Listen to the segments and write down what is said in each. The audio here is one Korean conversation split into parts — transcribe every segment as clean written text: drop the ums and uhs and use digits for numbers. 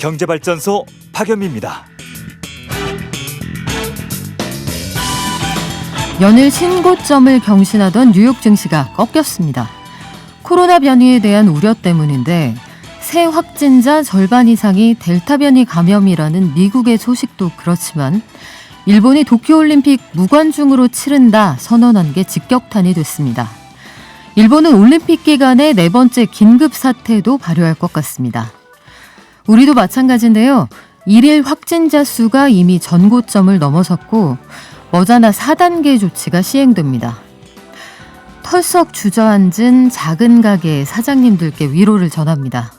경제발전소 박연미입니다. 연일 신고점을 경신하던 뉴욕 증시가 꺾였습니다. 코로나 변이에 대한 우려 때문인데 새 확진자 절반 이상이 델타 변이 감염이라는 미국의 소식도 그렇지만 일본이 도쿄올림픽 무관중으로 치른다 선언한 게 직격탄이 됐습니다. 일본은 올림픽 기간에 네 번째 긴급 사태도 발효할 것 같습니다. 우리도 마찬가지인데요. 일일 확진자 수가 이미 전고점을 넘어섰고 머지않아 4단계 조치가 시행됩니다. 털썩 주저앉은 작은 가게 사장님들께 위로를 전합니다.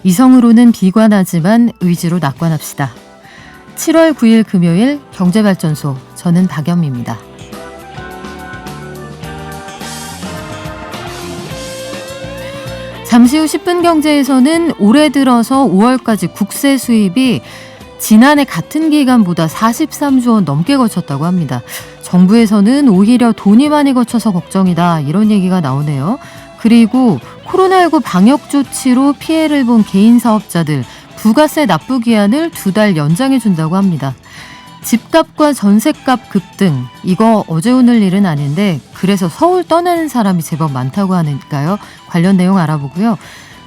이성으로는 비관하지만 의지로 낙관합시다. 7월 9일 금요일 경제발전소, 저는 박연미입니다. 잠시 후 10분 경제에서는 올해 들어서 5월까지 국세 수입이 지난해 같은 기간보다 43조 원 넘게 거쳤다고 합니다. 정부에서는 오히려 돈이 많이 거쳐서 걱정이다, 이런 얘기가 나오네요. 그리고 코로나19 방역 조치로 피해를 본 개인 사업자들 부가세 납부 기한을 2달 연장해 준다고 합니다. 집값과 전셋값 급등, 이거 어제 오늘 일은 아닌데 그래서 서울 떠나는 사람이 제법 많다고 하니까요. 관련 내용 알아보고요.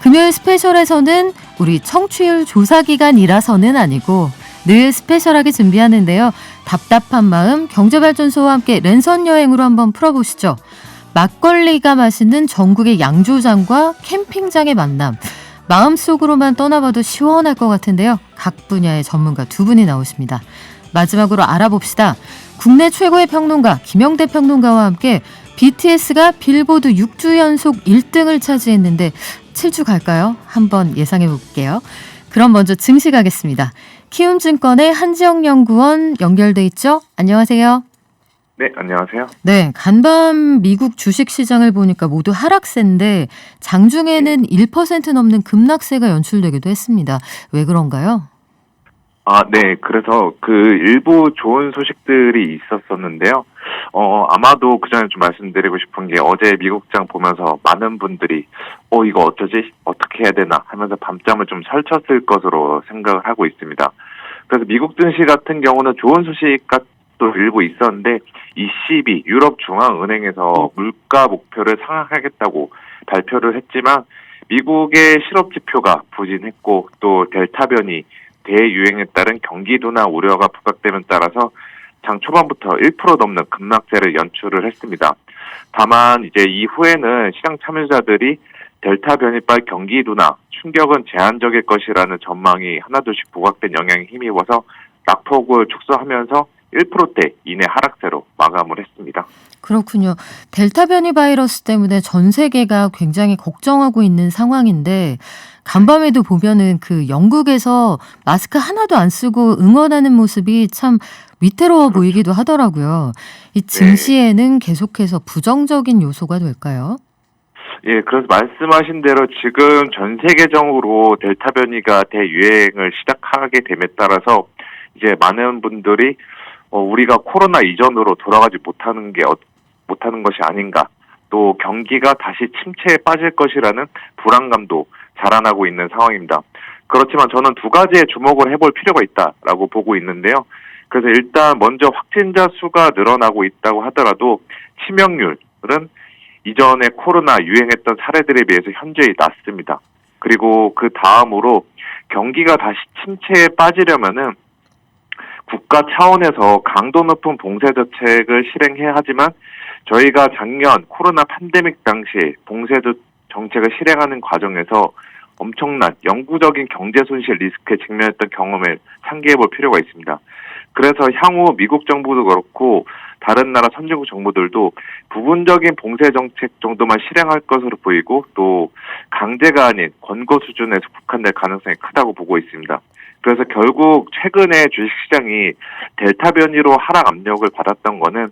금요일 스페셜에서는 우리 청취율 조사 기간이라서는 아니고 늘 스페셜하게 준비하는데요. 답답한 마음 경제발전소와 함께 랜선 여행으로 한번 풀어보시죠. 막걸리가 맛있는 전국의 양조장과 캠핑장의 만남. 마음속으로만 떠나봐도 시원할 것 같은데요. 각 분야의 전문가 두 분이 나오십니다. 마지막으로 알아봅시다. 국내 최고의 평론가 김영대 평론가와 함께 BTS가 빌보드 6주 연속 1등을 차지했는데 7주 갈까요? 한번 예상해 볼게요. 그럼 먼저 증시 가겠습니다. 키움증권의 한지영 연구원 연결돼 있죠? 안녕하세요. 네, 안녕하세요. 네, 간밤 미국 주식시장을 보니까 모두 하락세인데 장중에는 1% 넘는 급락세가 연출되기도 했습니다. 왜 그런가요? 네. 그래서 일부 좋은 소식들이 있었었는데요. 아마도 그 전에 좀 말씀드리고 싶은 게 어제 미국장 보면서 많은 분들이 이거 어쩌지? 어떻게 해야 되나? 하면서 밤잠을 좀 설쳤을 것으로 생각을 하고 있습니다. 그래서 미국 증시 같은 경우는 좋은 소식도 일부 있었는데 ECB, 유럽중앙은행에서 물가 목표를 상향하겠다고 발표를 했지만 미국의 실업지표가 부진했고 또 델타 변이 대유행에 따른 경기 둔화 우려가 부각됨에 따라서 장 초반부터 1% 넘는 급락세를 연출을 했습니다. 다만 이제 이후에는 시장 참여자들이 델타 변이발 경기 둔화 충격은 제한적일 것이라는 전망이 하나둘씩 부각된 영향에 힘입어서 낙폭을 축소하면서 1%대 이내 하락세로 마감을 했습니다. 그렇군요. 델타 변이 바이러스 때문에 전 세계가 굉장히 걱정하고 있는 상황인데 간밤에도 보면은 영국에서 마스크 하나도 안 쓰고 응원하는 모습이 참 위태로워 보이기도 하더라고요. 이 증시에는 계속해서 부정적인 요소가 될까요? 예, 그래서 말씀하신 대로 지금 전 세계적으로 델타 변이가 대유행을 시작하게 됨에 따라서 이제 많은 분들이 우리가 코로나 이전으로 돌아가지 못하는 것이 아닌가, 또 경기가 다시 침체에 빠질 것이라는 불안감도 자라나고 있는 상황입니다. 그렇지만 저는 두 가지에 주목을 해볼 필요가 있다라고 보고 있는데요. 그래서 일단 먼저 확진자 수가 늘어나고 있다고 하더라도 치명률은 이전에 코로나 유행했던 사례들에 비해서 현저히 낮습니다. 그리고 그 다음으로 경기가 다시 침체에 빠지려면은 국가 차원에서 강도 높은 봉쇄 정책을 실행해야 하지만 저희가 작년 코로나 팬데믹 당시에 봉쇄 정책을 실행하는 과정에서 엄청난 영구적인 경제 손실 리스크에 직면했던 경험을 상기해 볼 필요가 있습니다. 그래서 향후 미국 정부도 그렇고 다른 나라 선진국 정부들도 부분적인 봉쇄 정책 정도만 실행할 것으로 보이고 또 강제가 아닌 권고 수준에서 국한될 가능성이 크다고 보고 있습니다. 그래서 결국 최근에 주식시장이 델타 변이로 하락 압력을 받았던 거는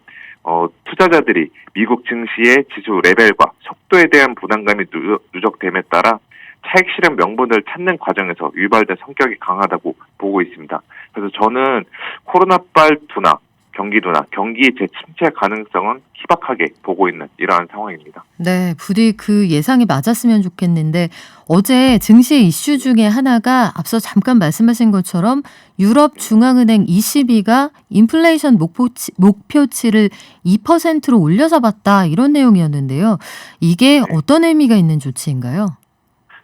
투자자들이 미국 증시의 지수 레벨과 속도에 대한 부담감이 누적됨에 따라 차익 실현 명분을 찾는 과정에서 유발된 성격이 강하다고 보고 있습니다. 그래서 저는 코로나발 둔화, 경기도나 경기 재침체 가능성은 희박하게 보고 있는 이러한 상황입니다. 네, 부디 그 예상이 맞았으면 좋겠는데 어제 증시 이슈 중에 하나가 앞서 잠깐 말씀하신 것처럼 유럽중앙은행 ECB가 인플레이션 목표치를 2%로 올려잡았다 이런 내용이었는데요. 이게 어떤 의미가 있는 조치인가요?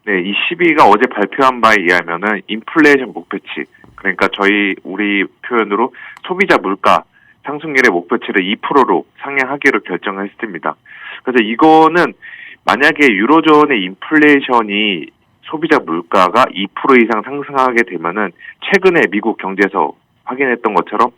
네, ECB가 어제 발표한 바에 의하면은 인플레이션 목표치, 그러니까 우리 표현으로 소비자 물가 상승률의 목표치를 2%로 상향하기로 결정했습니다. 그래서 이거는 만약에 유로존의 인플레이션이 소비자 물가가 2% 이상 상승하게 되면은 최근에 미국 경제에서 확인했던 것처럼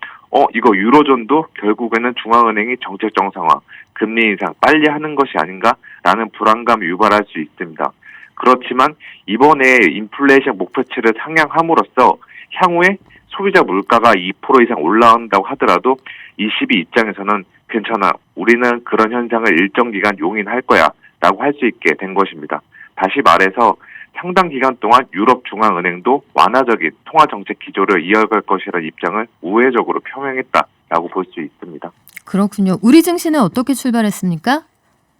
이거 유로존도 결국에는 중앙은행이 정책 정상화, 금리 인상 빨리 하는 것이 아닌가라는 불안감이 유발할 수 있습니다. 그렇지만 이번에 인플레이션 목표치를 상향함으로써 향후에 소비자 물가가 2% 이상 올라온다고 하더라도 ECB 입장에서는 괜찮아, 우리는 그런 현상을 일정 기간 용인할 거야 라고 할 수 있게 된 것입니다. 다시 말해서 상당 기간 동안 유럽중앙은행도 완화적인 통화정책 기조를 이어갈 것이라는 입장을 우회적으로 표명했다라고 볼 수 있습니다. 그렇군요. 우리 증시는 어떻게 출발했습니까?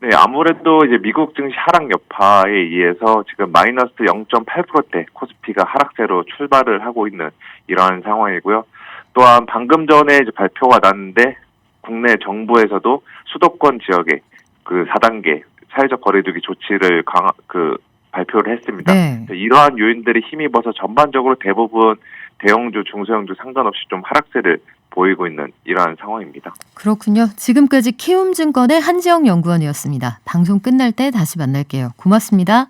네, 아무래도 이제 미국 증시 하락 여파에 의해서 지금 마이너스 0.8%대 코스피가 하락세로 출발을 하고 있는 이러한 상황이고요. 또한 방금 전에 이제 발표가 났는데 국내 정부에서도 수도권 지역에 그 4단계 사회적 거리두기 조치를 발표를 했습니다. 네. 이러한 요인들이 힘입어서 전반적으로 대부분 대형주, 중소형주 상관없이 좀 하락세를 보이고 있는 이러한 상황입니다. 그렇군요. 지금까지 키움증권의 한지영 연구원이었습니다. 방송 끝날 때 다시 만날게요. 고맙습니다.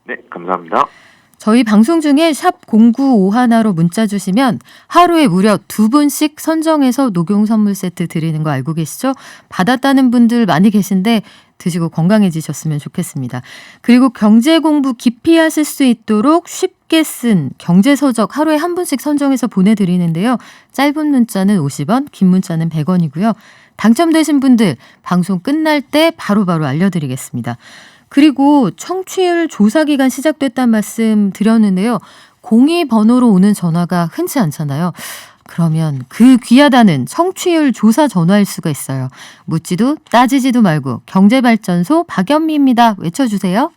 네, 감사합니다. 저희 방송 중에 샵 0951로 문자 주시면 하루에 무려 2분씩 선정해서 녹용 선물 세트 드리는 거 알고 계시죠? 받았다는 분들 많이 계신데 드시고 건강해지셨으면 좋겠습니다. 그리고 경제 공부 깊이 하실 수 있도록 쉽게 쓴 경제서적 하루에 한 분씩 선정해서 보내드리는데요. 짧은 문자는 50원, 긴 문자는 100원이고요. 당첨되신 분들 방송 끝날 때 바로바로 알려드리겠습니다. 그리고 청취율 조사 기간 시작됐다는 말씀 드렸는데요. 02번호로 오는 전화가 흔치 않잖아요. 그러면 그 귀하다는 청취율 조사 전화일 수가 있어요. 묻지도 따지지도 말고 경제발전소 박연미입니다. 외쳐주세요.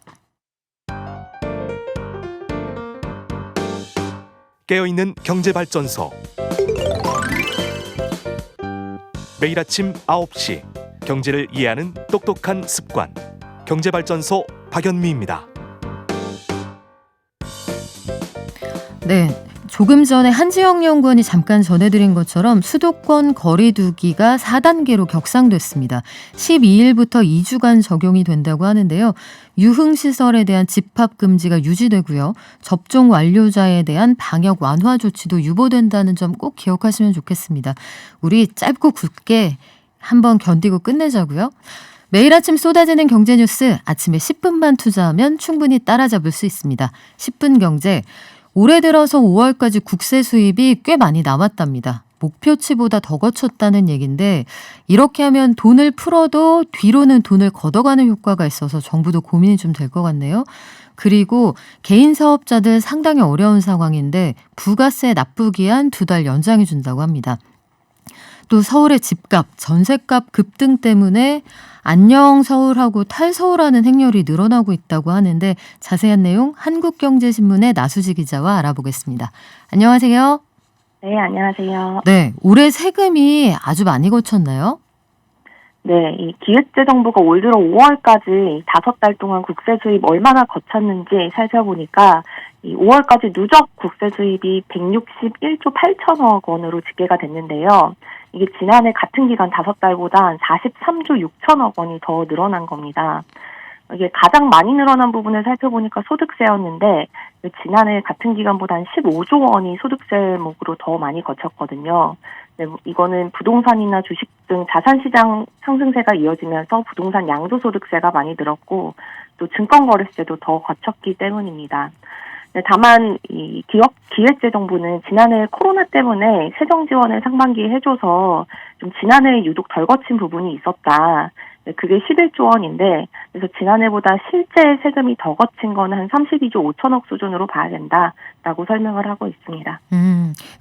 깨어있는 경제발전소. 매일 아침 9시 경제를 이해하는 똑똑한 습관. 경제발전소 박연미입니다. 네. 조금 전에 한지영 연구원이 잠깐 전해드린 것처럼 수도권 거리두기가 4단계로 격상됐습니다. 12일부터 2주간 적용이 된다고 하는데요. 유흥시설에 대한 집합금지가 유지되고요. 접종 완료자에 대한 방역 완화 조치도 유보된다는 점 꼭 기억하시면 좋겠습니다. 우리 짧고 굵게 한번 견디고 끝내자고요. 매일 아침 쏟아지는 경제 뉴스 아침에 10분만 투자하면 충분히 따라잡을 수 있습니다. 10분 경제. 올해 들어서 5월까지 국세 수입이 꽤 많이 남았답니다. 목표치보다 더 거쳤다는 얘기인데 이렇게 하면 돈을 풀어도 뒤로는 돈을 걷어가는 효과가 있어서 정부도 고민이 좀 될 것 같네요. 그리고 개인 사업자들 상당히 어려운 상황인데 부가세 납부기한 2달 연장해 준다고 합니다. 또 서울의 집값, 전셋값 급등 때문에 안녕 서울하고 탈서울하는 행렬이 늘어나고 있다고 하는데 자세한 내용 한국경제신문의 나수지 기자와 알아보겠습니다. 안녕하세요. 네, 안녕하세요. 네, 올해 세금이 아주 많이 거쳤나요? 네, 이 기획재정부가 올 들어 5월까지 5달 동안 국세 수입 얼마나 거쳤는지 살펴보니까 이 5월까지 누적 국세 수입이 161조 8천억 원으로 집계가 됐는데요. 이게 지난해 같은 기간 5달보다 43조 6천억 원이 더 늘어난 겁니다. 이게 가장 많이 늘어난 부분을 살펴보니까 소득세였는데 지난해 같은 기간보다 한 15조 원이 소득세목으로 더 많이 거쳤거든요. 네, 이거는 부동산이나 주식 등 자산시장 상승세가 이어지면서 부동산 양도소득세가 많이 늘었고 또 증권거래세도 더 거쳤기 때문입니다. 네, 다만 이 기획재정부는 지난해 코로나 때문에 세정 지원을 상반기에 해줘서 좀 지난해 유독 덜 거친 부분이 있었다. 네, 그게 11조 원인데 그래서 지난해보다 실제 세금이 더 거친 거는 한 32조 5천억 수준으로 봐야 된다라고 설명을 하고 있습니다.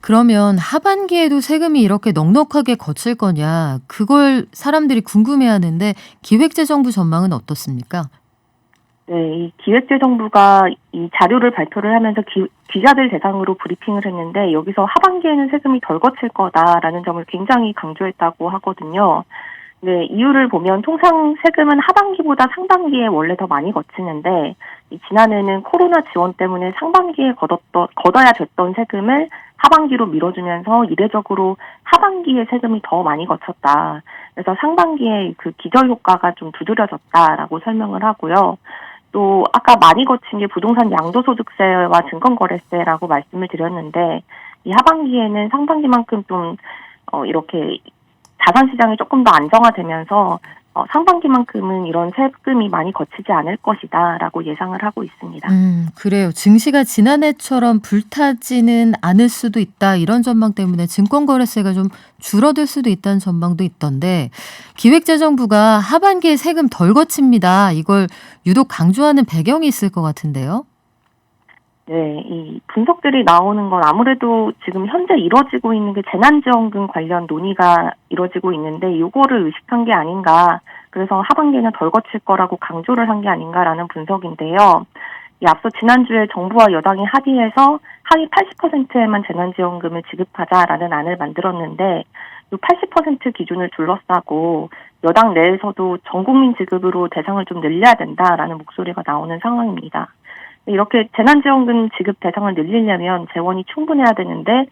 그러면 하반기에도 세금이 이렇게 넉넉하게 거칠 거냐, 그걸 사람들이 궁금해하는데 기획재정부 전망은 어떻습니까? 네, 이 기획재정부가 이 자료를 발표를 하면서 기자들 대상으로 브리핑을 했는데 여기서 하반기에는 세금이 덜 거칠 거다라는 점을 굉장히 강조했다고 하거든요. 네, 이유를 보면 통상 세금은 하반기보다 상반기에 원래 더 많이 거치는데 이 지난해는 코로나 지원 때문에 상반기에 걷어야 됐던 세금을 하반기로 밀어주면서 이례적으로 하반기에 세금이 더 많이 거쳤다. 그래서 상반기에 그 기저 효과가 좀 두드려졌다라고 설명을 하고요. 또 아까 많이 거친 게 부동산 양도소득세와 증권거래세라고 말씀을 드렸는데 이 하반기에는 상반기만큼 좀 이렇게 자산시장이 조금 더 안정화되면서 상반기만큼은 이런 세금이 많이 거치지 않을 것이다라고 예상을 하고 있습니다. 그래요. 증시가 지난해처럼 불타지는 않을 수도 있다, 이런 전망 때문에 증권거래세가 좀 줄어들 수도 있다는 전망도 있던데, 기획재정부가 하반기에 세금 덜 거칩니다, 이걸 유독 강조하는 배경이 있을 것 같은데요. 네, 이 분석들이 나오는 건 아무래도 지금 현재 이뤄지고 있는 게 재난지원금 관련 논의가 이뤄지고 있는데 이거를 의식한 게 아닌가, 그래서 하반기에는 덜 거칠 거라고 강조를 한 게 아닌가라는 분석인데요. 앞서 지난주에 정부와 여당이 합의해서 하위 80%에만 재난지원금을 지급하자라는 안을 만들었는데 이 80% 기준을 둘러싸고 여당 내에서도 전국민 지급으로 대상을 좀 늘려야 된다라는 목소리가 나오는 상황입니다. 이렇게 재난지원금 지급 대상을 늘리려면 재원이 충분해야 되는데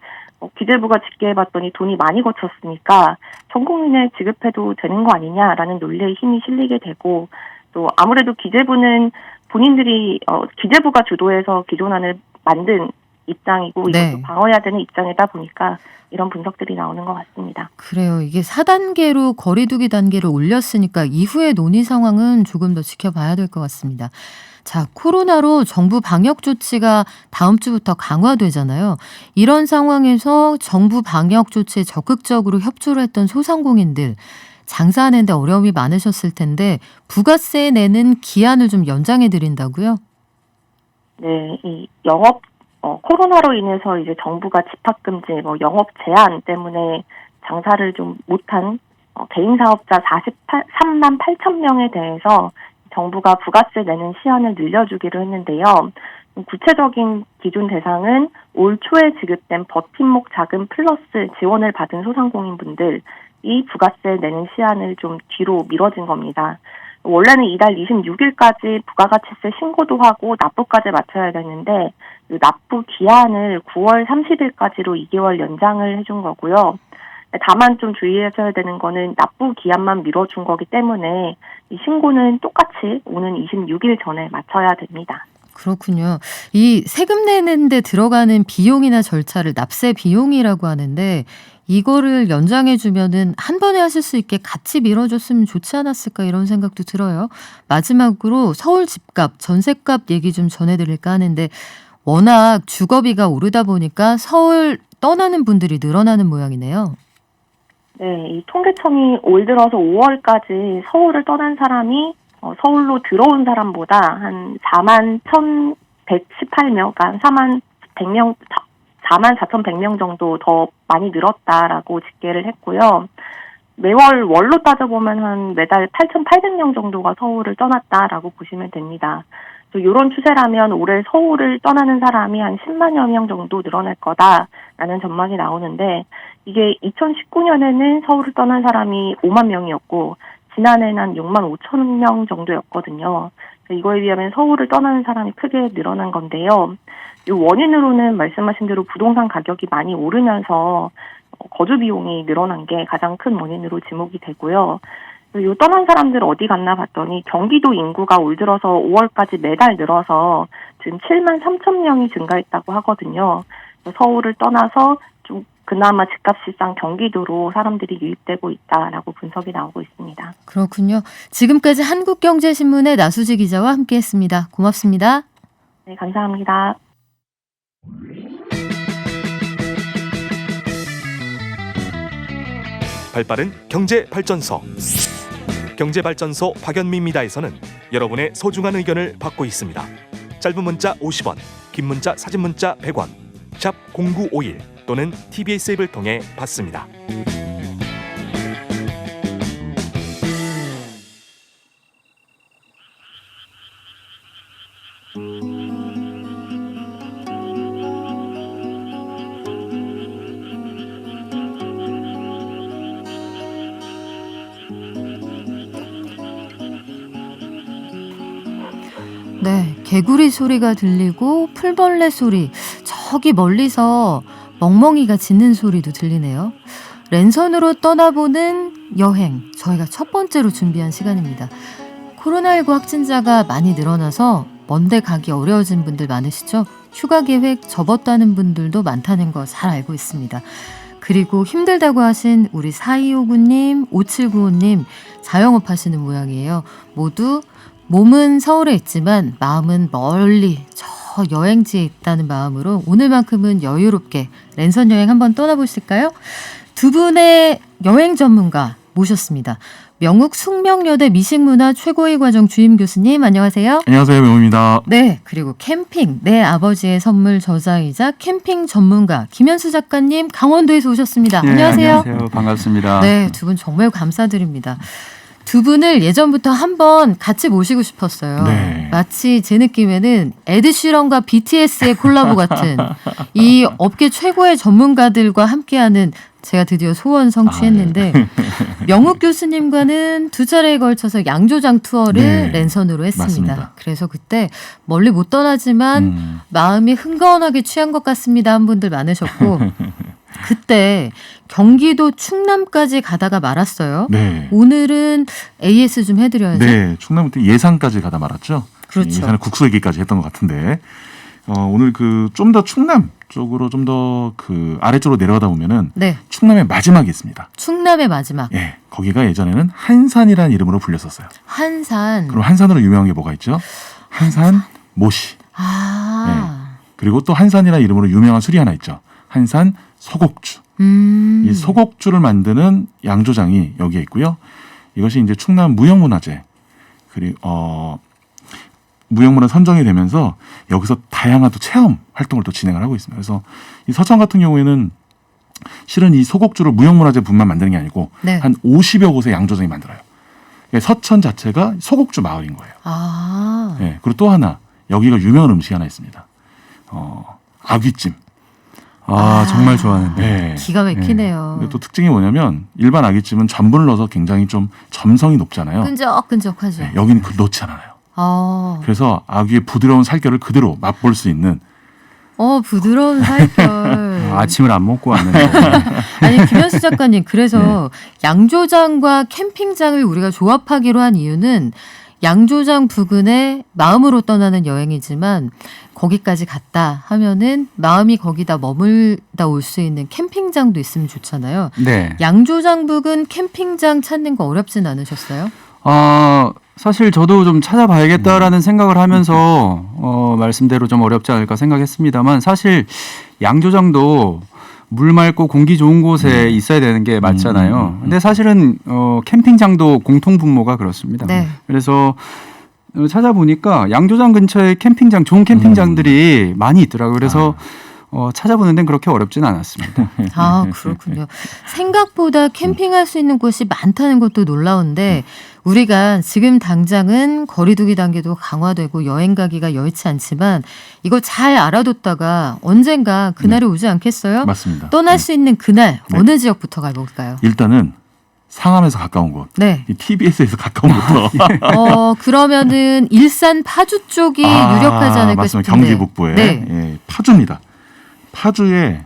기재부가 집계해봤더니 돈이 많이 거쳤으니까 전 국민에 지급해도 되는 거 아니냐라는 논리에 힘이 실리게 되고, 또 아무래도 기재부는 본인들이 기재부가 주도해서 기존안을 만든 입장이고 네. 이것도 방어해야 되는 입장이다 보니까 이런 분석들이 나오는 것 같습니다. 그래요. 이게 4단계로 거리두기 단계를 올렸으니까 이후의 논의 상황은 조금 더 지켜봐야 될 것 같습니다. 자, 코로나로 정부 방역 조치가 다음 주부터 강화되잖아요. 이런 상황에서 정부 방역 조치에 적극적으로 협조를 했던 소상공인들, 장사하는 데 어려움이 많으셨을 텐데 부가세 내는 기한을 좀 연장해 드린다고요? 네, 이 영업 코로나로 인해서 이제 정부가 집합금지, 영업 제한 때문에 장사를 좀 못한 개인 사업자 43만 8천 명에 대해서 정부가 부가세 내는 시한을 늘려주기로 했는데요. 구체적인 기준 대상은 올 초에 지급된 버팀목 자금 플러스 지원을 받은 소상공인분들, 이 부가세 내는 시한을 좀 뒤로 미뤄진 겁니다. 원래는 이달 26일까지 부가가치세 신고도 하고 납부까지 마쳐야 되는데 납부 기한을 9월 30일까지로 2개월 연장을 해준 거고요. 다만 좀 주의하셔야 되는 거는 납부 기한만 미뤄준 거기 때문에 이 신고는 똑같이 오는 26일 전에 마쳐야 됩니다. 그렇군요. 이 세금 내는 데 들어가는 비용이나 절차를 납세 비용이라고 하는데 이거를 연장해 주면은 한 번에 하실 수 있게 같이 미뤄줬으면 좋지 않았을까, 이런 생각도 들어요. 마지막으로 서울 집값, 전셋값 얘기 좀 전해드릴까 하는데 워낙 주거비가 오르다 보니까 서울 떠나는 분들이 늘어나는 모양이네요. 네, 이 통계청이 올 들어서 5월까지 서울을 떠난 사람이 서울로 들어온 사람보다 한 4만 1,118명, 그러니까 4만 4,100명 정도 더 많이 늘었다라고 집계를 했고요. 매월 월로 따져보면 한 매달 8,800명 정도가 서울을 떠났다라고 보시면 됩니다. 이런 추세라면 올해 서울을 떠나는 사람이 한 10만여 명 정도 늘어날 거다라는 전망이 나오는데, 이게 2019년에는 서울을 떠난 사람이 5만 명이었고 지난해는 한 6만 5천 명 정도였거든요. 이거에 비하면 서울을 떠나는 사람이 크게 늘어난 건데요. 이 원인으로는 말씀하신 대로 부동산 가격이 많이 오르면서 거주 비용이 늘어난 게 가장 큰 원인으로 지목이 되고요. 이 떠난 사람들 어디 갔나 봤더니 경기도 인구가 올 들어서 5월까지 매달 늘어서 지금 7만 3천 명이 증가했다고 하거든요. 서울을 떠나서 좀 그나마 집값이 싼 경기도로 사람들이 유입되고 있다라고 분석이 나오고 있습니다. 그렇군요. 지금까지 한국경제신문의 나수지 기자와 함께했습니다. 고맙습니다. 네, 감사합니다. 발빠른 경제 발전소 경제발전소 박연미입니다에서는 여러분의 소중한 의견을 받고 있습니다. 짧은 문자 50원, 긴 문자 사진 문자 100원, 샵 0951 또는 TBS 앱을 통해 받습니다. 네, 개구리 소리가 들리고 풀벌레 소리, 저기 멀리서 멍멍이가 짖는 소리도 들리네요. 랜선으로 떠나보는 여행, 저희가 첫 번째로 준비한 시간입니다. 코로나19 확진자가 많이 늘어나서 먼데 가기 어려워진 분들 많으시죠? 휴가 계획 접었다는 분들도 많다는 거 잘 알고 있습니다. 그리고 힘들다고 하신 우리 4259님, 5795님 자영업 하시는 모양이에요. 모두 몸은 서울에 있지만 마음은 멀리 저 여행지에 있다는 마음으로 오늘만큼은 여유롭게 랜선 여행 한번 떠나보실까요? 두 분의 여행 전문가 모셨습니다. 명욱 숙명여대 미식문화 최고위 과정 주임 교수님 안녕하세요. 안녕하세요. 명우입니다. 네, 그리고 캠핑 내 아버지의 선물 저자이자 캠핑 전문가 김현수 작가님 강원도에서 오셨습니다. 네, 안녕하세요. 안녕하세요. 반갑습니다. 네, 두 분 정말 감사드립니다. 두 분을 예전부터 한번 같이 모시고 싶었어요. 네. 마치 제 느낌에는 에드시런과 BTS의 콜라보 같은 이 업계 최고의 전문가들과 함께하는 제가 드디어 소원 성취했는데 명욱 교수님과는 두 차례에 걸쳐서 양조장 투어를 네, 랜선으로 했습니다. 맞습니다. 그래서 그때 멀리 못 떠나지만 마음이 흥건하게 취한 것 같습니다 한 분들 많으셨고 그때 경기도 충남까지 가다가 말았어요. 네. 오늘은 AS 좀 해드려야죠. 네. 충남부터 예산까지 가다 말았죠. 그렇죠. 예산을 국수 얘기까지 했던 것 같은데 오늘 그 좀 더 충남 쪽으로 좀 더 그 아래쪽으로 내려가다 보면은 네, 충남의 마지막이 있습니다. 충남의 마지막 예. 거기가 예전에는 한산이라는 이름으로 불렸었어요. 한산. 그럼 한산으로 유명한 게 뭐가 있죠? 한산 모시. 아, 그리고 또 한산이라는 이름으로 유명한 술이 하나 있죠. 한산 소곡주. 이 소곡주를 만드는 양조장이 여기에 있고요. 이것이 이제 충남 무형문화재 그리고 무형문화 선정이 되면서 여기서 다양한 또 체험 활동을 또 진행을 하고 있습니다. 그래서 이 서천 같은 경우에는 실은 이 소곡주를 무형문화재분만 만드는 게 아니고 네. 한 50여 곳의 양조장이 만들어요. 그러니까 서천 자체가 소곡주 마을인 거예요. 아, 네. 그리고 또 하나 여기가 유명한 음식이 하나 있습니다. 아귀찜. 정말 좋아하는데. 네. 기가 막히네요. 근데 또 특징이 뭐냐면 일반 아귀찜은 전분을 넣어서 굉장히 좀 점성이 높잖아요. 끈적끈적하죠. 네, 여기는 넣지 않아요. 그래서 아귀의 부드러운 살결을 그대로 맛볼 수 있는. 부드러운 살결. 아침을 안 먹고 왔는데. 아니 김현수 작가님 그래서 양조장과 캠핑장을 우리가 조합하기로 한 이유는 양조장 부근에 마음으로 떠나는 여행이지만 거기까지 갔다 하면은 마음이 거기다 머물다 올 수 있는 캠핑장도 있으면 좋잖아요. 네. 양조장 부근 캠핑장 찾는 거 어렵진 않으셨어요? 사실 저도 좀 찾아봐야겠다라는 생각을 하면서 말씀대로 좀 어렵지 않을까 생각했습니다만 사실 양조장도 물 맑고 공기 좋은 곳에 있어야 되는 게 맞잖아요. 근데 사실은 캠핑장도 공통 분모가 그렇습니다. 네. 그래서 찾아보니까 양조장 근처에 캠핑장, 좋은 캠핑장들이 많이 있더라고요. 그래서 찾아보는 데는 그렇게 어렵진 않았습니다. 아, 그렇군요. 생각보다 캠핑할 수 있는 곳이 많다는 것도 놀라운데 우리가 지금 당장은 거리두기 단계도 강화되고 여행 가기가 여의치 않지만 이거 잘 알아뒀다가 언젠가 그날이 오지 않겠어요? 맞습니다. 떠날 수 있는 그날 네. 어느 지역부터 가볼까요? 일단은 상암에서 가까운 곳, 네. 이 TBS에서 가까운 곳부터. 그러면은 일산 파주 쪽이 유력하지 않을까 맞습니다. 싶은데. 경기 북부에 네. 파주입니다. 파주에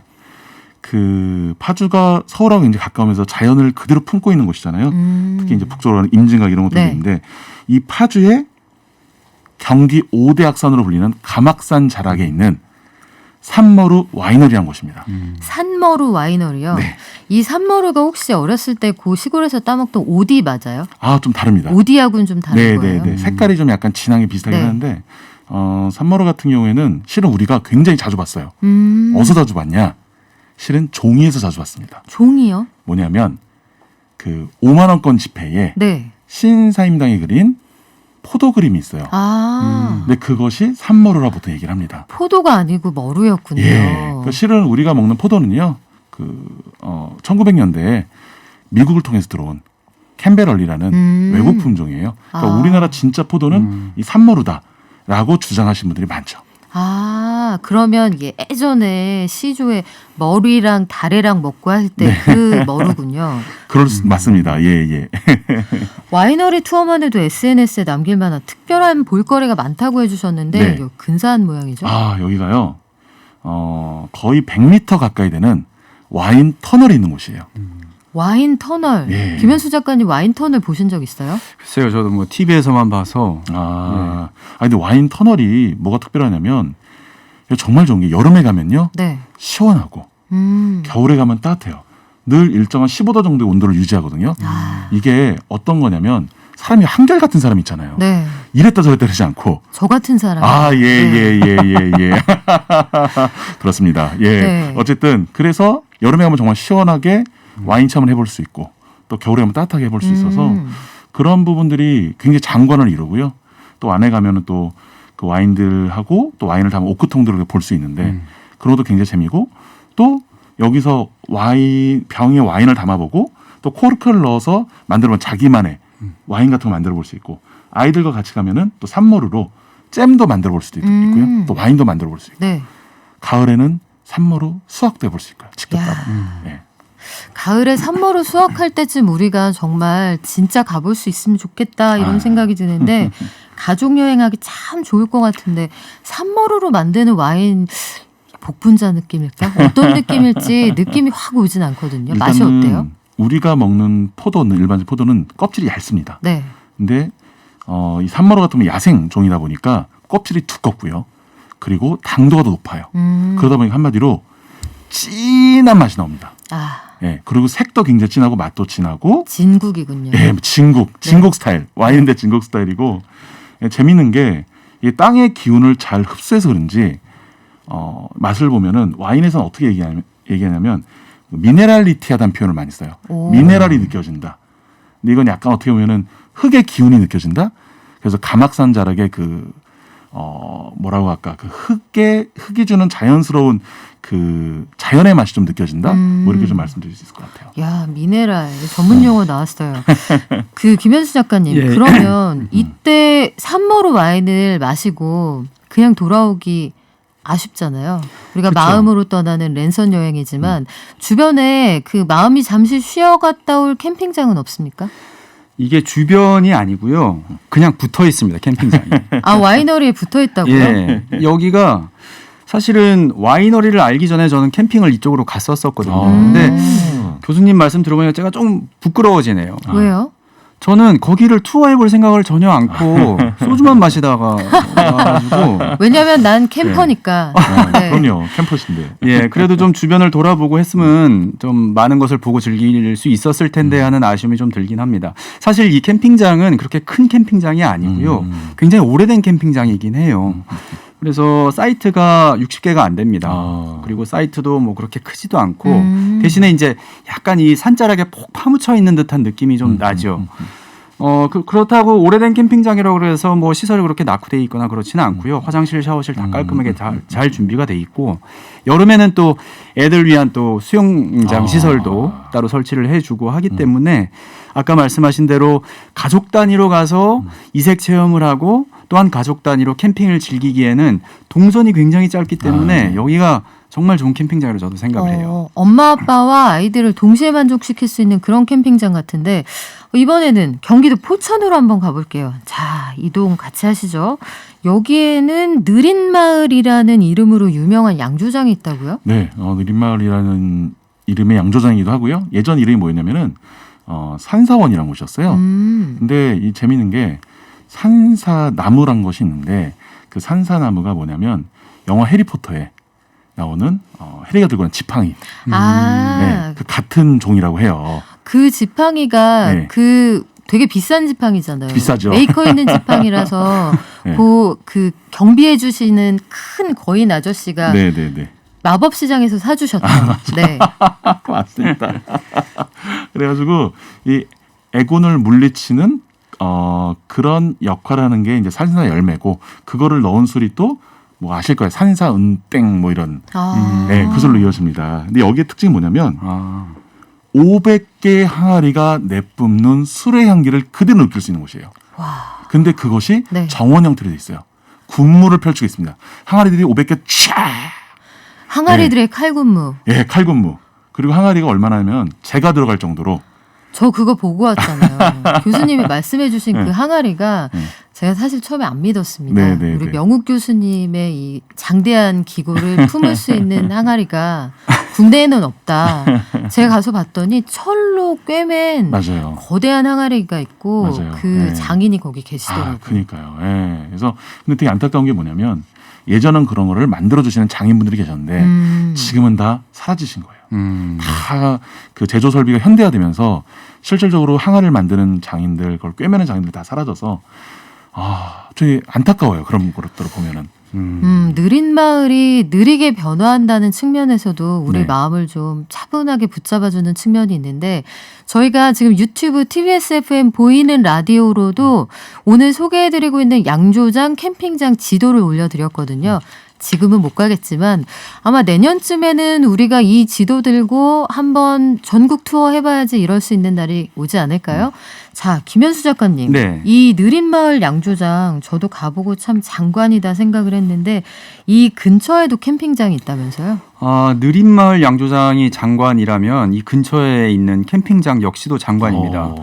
파주가 서울하고 이제 가까우면서 자연을 그대로 품고 있는 곳이잖아요. 특히 이제 북쪽으로 가는 임진각 이런 것들이 네. 있는데 이 파주에 경기 5대 악산으로 불리는 가막산 자락에 있는 산머루 와이너리라는 곳입니다. 산머루 와이너리요. 네. 이 산머루가 혹시 어렸을 때 그 시골에서 따먹던 오디 맞아요? 좀 다릅니다. 오디하고는 좀 다른 거예요. 네. 색깔이 좀 약간 진하게 비슷하긴 네. 하는데 산머루 같은 경우에는 실은 우리가 굉장히 자주 봤어요. 어디서 자주 봤냐? 실은 종이에서 자주 봤습니다. 종이요? 뭐냐면 그 5만 원권 지폐에 네. 신사임당이 그린 포도 그림이 있어요. 아, 근데 그것이 산머루라 보통 얘기를 합니다. 포도가 아니고 머루였군요. 예. 그 실은 우리가 먹는 포도는요. 1900년대에 미국을 통해서 들어온 캠베럴리라는 외국 품종이에요. 그러니까 아. 우리나라 진짜 포도는 이 산머루다라고 주장하시는 분들이 많죠. 아, 그러면 이게 예전에 시조에 머리랑 다래랑 먹고 할 때 그 머루군요. 맞습니다. 예, 예. 와이너리 투어만 해도 SNS에 남길 만한 특별한 볼거리가 많다고 해주셨는데 네. 이거 근사한 모양이죠? 아, 여기가요. 거의 100m 가까이 되는 와인 터널이 있는 곳이에요. 와인 터널. 예. 김현수 작가님 와인 터널 보신 적 있어요? 글쎄요, 저도 뭐 TV에서만 봐서 근데 와인 터널이 뭐가 특별하냐면 정말 좋은 게 여름에 가면요. 네. 시원하고 겨울에 가면 따뜻해요. 늘 일정한 15도 정도의 온도를 유지하거든요. 이게 어떤 거냐면 사람이 한결같은 사람 있잖아요. 네. 이랬다 저랬다 그러지 않고 저 같은 사람. 예. 그렇습니다. 예. 네. 어쨌든 그래서 여름에 가면 정말 시원하게 와인 참을 해볼 수 있고 또 겨울에 가면 따뜻하게 해볼 수 있어서 그런 부분들이 굉장히 장관을 이루고요. 또 안에 가면은 또 그 와인들하고 또 와인을 담은 오크통들을 볼 수 있는데 그런 것도 굉장히 재미고 또 여기서 병에 와인을 담아보고 또 코르크를 넣어서 만들어본 자기만의 와인 같은 거 만들어 볼 수 있고 아이들과 같이 가면은 또 산머루로 잼도 만들어 볼 수도 있고요. 또 와인도 만들어 볼 수 있고 네. 가을에는 산머루 수확도 해볼 수 있고요. 직접 야. 따라. 예. 가을에 산머루 수확할 때쯤 우리가 정말 진짜 가볼 수 있으면 좋겠다 이런 생각이 드는데 가족 여행하기 참 좋을 것 같은데 산머루로 만드는 와인 복분자 느낌일까? 어떤 느낌일지 느낌이 확 오진 않거든요. 맛이 일단은 어때요? 우리가 먹는 포도는 일반적 포도는 껍질이 얇습니다. 네. 근데 이 산머루 같은 건 야생 종이다 보니까 껍질이 두껍고요. 그리고 당도가 더 높아요. 그러다 보니까 한마디로 진한 맛이 나옵니다. 아, 예. 그리고 색도 굉장히 진하고 맛도 진하고 진국이군요. 예, 진국 스타일. 와인인데 진국 스타일이고 예, 재밌는 게 이 땅의 기운을 잘 흡수해서 그런지 맛을 보면은 와인에서는 어떻게 얘기하냐면 미네랄리티하다는 표현을 많이 써요. 오. 미네랄이 느껴진다. 근데 이건 약간 어떻게 보면은 흙의 기운이 느껴진다. 그래서 가막산 자락의 뭐라고 할까 그 흙이 주는 자연스러운 그 자연의 맛이 좀 느껴진다. 뭐 이렇게 좀 말씀드릴 수 있을 것 같아요. 야, 미네랄 전문 용어 나왔어요. 그 김현수 작가님, 예. 그러면 이때 산머루 와인을 마시고 그냥 돌아오기 아쉽잖아요. 우리가 그쵸. 마음으로 떠나는 랜선 여행이지만 주변에 그 마음이 잠시 쉬어갔다 올 캠핑장은 없습니까? 이게 주변이 아니고요. 그냥 붙어 있습니다. 캠핑장이. 아, 와이너리에 붙어 있다고요? 예. 여기가 사실은 와이너리를 알기 전에 저는 캠핑을 이쪽으로 갔었거든요. 근데 교수님 말씀 들어보니까 제가 좀 부끄러워지네요. 왜요? 저는 거기를 투어해볼 생각을 전혀 않고 소주만 마시다가 와가지고 왜냐하면 난 캠퍼니까. 네. 그럼요. 캠퍼신데. 예, 그래도 좀 주변을 돌아보고 했으면 좀 많은 것을 보고 즐길 수 있었을 텐데 하는 아쉬움이 좀 들긴 합니다. 사실 이 캠핑장은 그렇게 큰 캠핑장이 아니고요. 굉장히 오래된 캠핑장이긴 해요. 그래서 사이트가 60개가 안 됩니다. 그리고 사이트도 뭐 그렇게 크지도 않고 대신에 이제 약간 이 산자락에 폭 파묻혀 있는 듯한 느낌이 좀 나죠. 그렇다고 오래된 캠핑장이라고 그래서 뭐 시설이 그렇게 낙후돼 있거나 그렇지는 않고요. 화장실, 샤워실 다 깔끔하게 잘 준비가 돼 있고 여름에는 또 애들 위한 또 수영장 시설도 따로 설치를 해주고 하기 때문에 아까 말씀하신 대로 가족 단위로 가서 이색 체험을 하고 또한 가족 단위로 캠핑을 즐기기에는 동선이 굉장히 짧기 때문에 여기가 정말 좋은 캠핑장으로 저도 생각을 해요. 엄마 아빠와 아이들을 동시에 만족시킬 수 있는 그런 캠핑장 같은데 이번에는 경기도 포천으로 한번 가볼게요. 자, 이동 같이 하시죠. 여기에는 느린마을이라는 이름으로 유명한 양조장이 있다고요? 네, 느린마을이라는 이름의 양조장이기도 하고요. 예전 이름이 뭐였냐면은 산사원이라는 곳이었어요. 근데 이 재미있는 게 산사나무란 것이 있는데 그 산사나무가 뭐냐면 영화 해리포터에 나오는 해리가 들고 있는 지팡이. 네, 그 같은 종이라고 해요. 그 지팡이가 네. 그 되게 비싼 지팡이잖아요. 비싸죠. 메이커 있는 지팡이라서 네. 그 경비해 주시는 큰 거인 아저씨가 네네네. 마법 시장에서 사주셨다. 네. 맞습니다. 그래가지고 이 애곤을 물리치는 그런 역할을 하는 게 이제 산사 열매고 그거를 넣은 술이 또 뭐 아실 거예요. 산사 은땡 뭐 이런 네, 그 술로 이어집니다. 근데 여기에 특징이 뭐냐면 500개의 항아리가 내뿜는 술의 향기를 그대로 느낄 수 있는 곳이에요. 와. 근데 그것이 네. 정원 형태로 돼 있어요. 군무를 펼치고 있습니다. 항아리들이 500개 쫙. 항아리들의 칼군무. 예, 칼군무. 그리고 항아리가 얼마나 하면 재가 들어갈 정도로 저 그거 보고 왔잖아요. 교수님이 말씀해주신 네. 그 항아리가 제가 사실 처음에 안 믿었습니다. 네, 네, 우리 네. 명욱 교수님의 이 장대한 기고를 품을 수 있는 항아리가 국내에는 없다. 제가 가서 봤더니 철로 꿰맨 맞아요. 거대한 항아리가 있고 맞아요. 그 네. 장인이 거기 계시더라고요. 그러니까요. 예. 그래서 근데 되게 안타까운 게 뭐냐면 예전은 그런 거를 만들어 주시는 장인분들이 계셨는데 지금은 다 사라지신 거예요. 다 그 제조 설비가 현대화되면서 실질적으로 항아리를 만드는 장인들, 그걸 꿰매는 장인들 다 사라져서 되게 안타까워요. 그런 것들을 보면은. 느린 마을이 느리게 변화한다는 측면에서도 우리 네. 마음을 좀 차분하게 붙잡아주는 측면이 있는데 저희가 지금 유튜브 TBS FM 보이는 라디오로도 오늘 소개해드리고 있는 양조장 캠핑장 지도를 올려드렸거든요. 지금은 못 가겠지만 아마 내년쯤에는 우리가 이 지도 들고 한번 전국 투어 해봐야지 이럴 수 있는 날이 오지 않을까요? 자, 김현수 작가님. 네. 이 느린마을 양조장 저도 가보고 참 장관이다 생각을 했는데 이 근처에도 캠핑장이 있다면서요? 느린마을 양조장이 장관이라면 이 근처에 있는 캠핑장 역시도 장관입니다.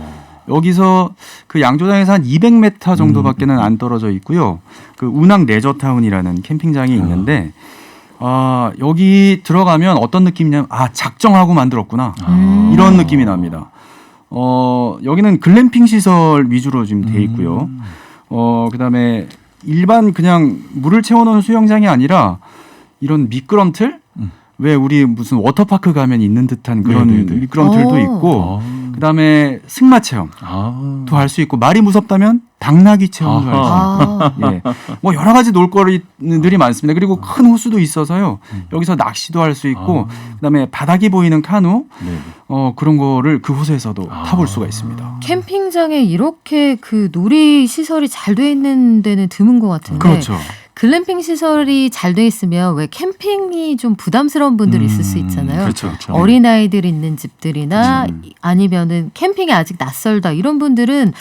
여기서 그 양조장에서 한 200m 정도밖에는 안 떨어져 있고요. 그 운항 레저타운이라는 캠핑장이 있는데 여기 들어가면 어떤 느낌이냐면 작정하고 만들었구나 이런 느낌이 납니다. 여기는 글램핑 시설 위주로 지금 돼 있고요. 그다음에 일반 그냥 물을 채워놓은 수영장이 아니라 이런 미끄럼틀? 왜 우리 무슨 워터파크 가면 있는 듯한 그런 네네네. 미끄럼틀도 있고 그다음에 승마 체험도 할 수 있고 말이 무섭다면 당나귀 체험도 할 수 있고 예. 뭐 여러 가지 놀거리들이 많습니다. 그리고 큰 호수도 있어서요. 여기서 낚시도 할 수 있고 그다음에 바닥이 보이는 카누 그런 거를 그 호수에서도 타볼 수가 있습니다. 캠핑장에 이렇게 그 놀이 시설이 잘 돼 있는 데는 드문 것 같은데 그렇죠. 글램핑 시설이 잘 돼 있으면 왜 캠핑이 좀 부담스러운 분들이 있을 수 있잖아요. 그렇죠. 어린아이들 있는 집들이나 아니면은 캠핑이 아직 낯설다 이런 분들은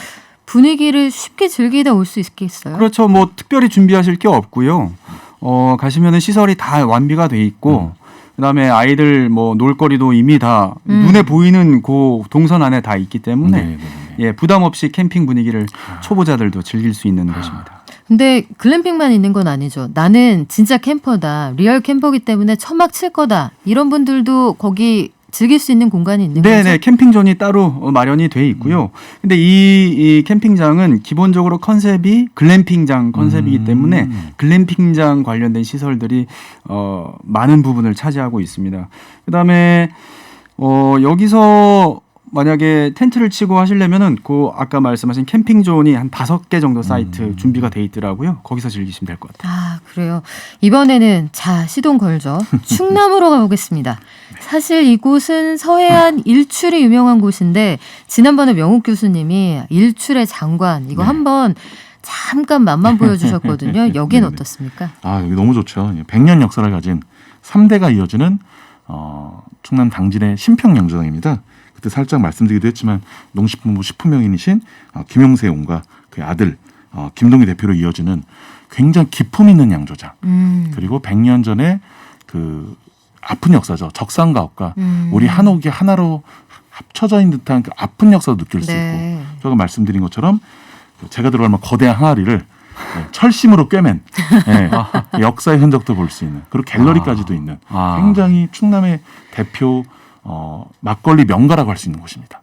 분위기를 쉽게 즐기다 올 수 있겠어요? 그렇죠. 뭐 특별히 준비하실 게 없고요. 가시면은 시설이 다 완비가 돼 있고 그다음에 아이들 뭐 놀거리도 이미 다 눈에 보이는 그 동선 안에 다 있기 때문에 예, 부담 없이 캠핑 분위기를 초보자들도 즐길 수 있는 곳입니다. 근데 글램핑만 있는 건 아니죠. 나는 진짜 캠퍼다. 리얼 캠퍼기 때문에 천막 칠 거다. 이런 분들도 거기 즐길 수 있는 공간이 있는 거죠? 네네. 캠핑존이 따로 마련이 돼 있고요. 근데 이 캠핑장은 기본적으로 컨셉이 글램핑장 컨셉이기 때문에 글램핑장 관련된 시설들이 많은 부분을 차지하고 있습니다. 그다음에 여기서 만약에 텐트를 치고 하시려면은 그 아까 말씀하신 캠핑존이 한 5개 정도 사이트 준비가 돼 있더라고요. 거기서 즐기시면 될 것 같아요. 아, 그래요. 이번에는 시동 걸죠. 충남으로 가보겠습니다. 사실 이곳은 서해안 일출이 유명한 곳인데 지난번에 명욱 교수님이 일출의 장관 이거 한번 잠깐 맛만 보여주셨거든요. 여기는 어떻습니까? 여기 너무 좋죠. 100년 역사를 가진 3대가 이어지는 충남 당진의 신평 양조장입니다. 그때 살짝 말씀드리기도 했지만 농식품부 식품명인이신 김용세 온과 그의 아들 김동희 대표로 이어지는 굉장히 기품 있는 양조장. 그리고 100년 전에 그 아픈 역사죠. 적산가옥과 우리 한옥이 하나로 합쳐져 있는 듯한 그 아픈 역사도 느낄 수 있고 제가 말씀드린 것처럼 제가 들어가면 거대한 항아리를 철심으로 꿰맨 역사의 흔적도 볼 수 있는 그리고 갤러리까지도 있는 굉장히 충남의 대표 막걸리 명가라고 할 수 있는 곳입니다.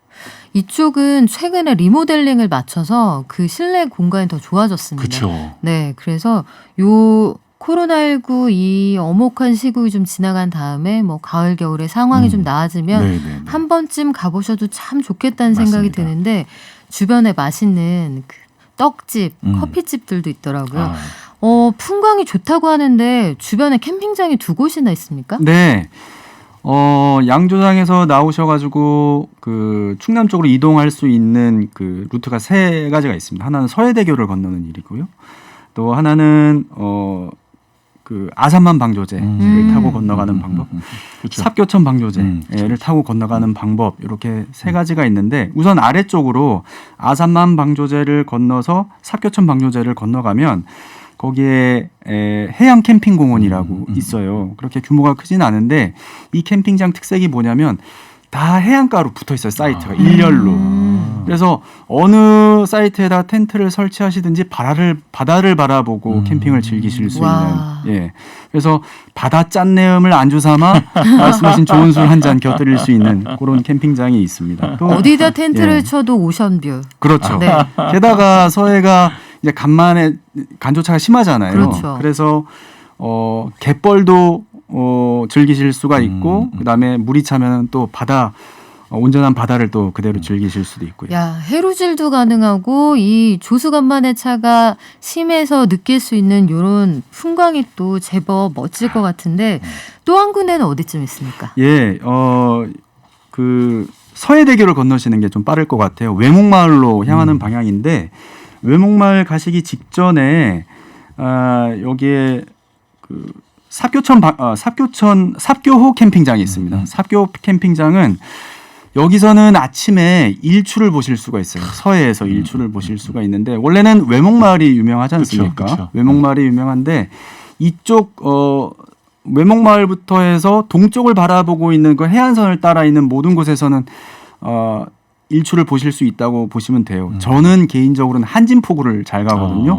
이쪽은 최근에 리모델링을 맞춰서 그 실내 공간이 더 좋아졌습니다. 그렇죠. 네, 그래서 요 코로나19 이 엄혹한 시국이 좀 지나간 다음에 뭐 가을 겨울에 상황이 좀 나아지면 한 번쯤 가보셔도 참 좋겠다는 생각이 드는데 주변에 맛있는 그 떡집, 커피집들도 있더라고요. 풍광이 좋다고 하는데 주변에 캠핑장이 2곳이나 있습니까? 네. 양조장에서 나오셔가지고 그 충남 쪽으로 이동할 수 있는 그 루트가 세 가지가 있습니다. 하나는 서해대교를 건너는 일이고요. 또 하나는 그 아산만 방조제를 타고 건너가는 방법, 그렇죠. 삽교천 방조제를 그렇죠. 타고 건너가는 방법, 이렇게 세 가지가 있는데 우선 아래쪽으로 아산만 방조제를 건너서 삽교천 방조제를 건너가면 거기에 해양 캠핑공원이라고 있어요. 그렇게 규모가 크진 않은데 이 캠핑장 특색이 뭐냐면 다 해안가로 붙어 있어요. 사이트가 일렬로. 그래서 어느 사이트에다 텐트를 설치하시든지 바다를 바라보고 캠핑을 즐기실 수 와. 있는. 예. 그래서 바다 짠내음을 안주 삼아 말씀하신 좋은 술 한 잔 곁들일 수 있는 그런 캠핑장이 있습니다. 또 어디다 텐트를 예. 쳐도 오션뷰. 그렇죠. 네. 게다가 서해가 이제 간만에 간조차가 심하잖아요. 그렇죠. 그래서 갯벌도 즐기실 수가 있고 그다음에 물이 차면 또 바다 온전한 바다를 또 그대로 즐기실 수도 있고요. 야, 해루질도 가능하고 이 조수간만의 차가 심해서 느낄 수 있는 이런 풍광이 또 제법 멋질 것 같은데 또 한 군데는 어디쯤 있습니까? 예, 그 서해대교를 건너시는 게 좀 빠를 것 같아요. 외목마을로 향하는 방향인데 외목마을 가시기 직전에 여기에 그 삽교호 캠핑장이 있습니다. 삽교 캠핑장은 여기서는 아침에 일출을 보실 수가 있어요. 서해에서 일출을 보실 수가 있는데 원래는 외목마을이 유명하지 않습니까? 그쵸. 외목마을이 유명한데 이쪽 외목마을부터 해서 동쪽을 바라보고 있는 그 해안선을 따라 있는 모든 곳에서는 일출을 보실 수 있다고 보시면 돼요. 저는 개인적으로는 한진포구를 잘 가거든요.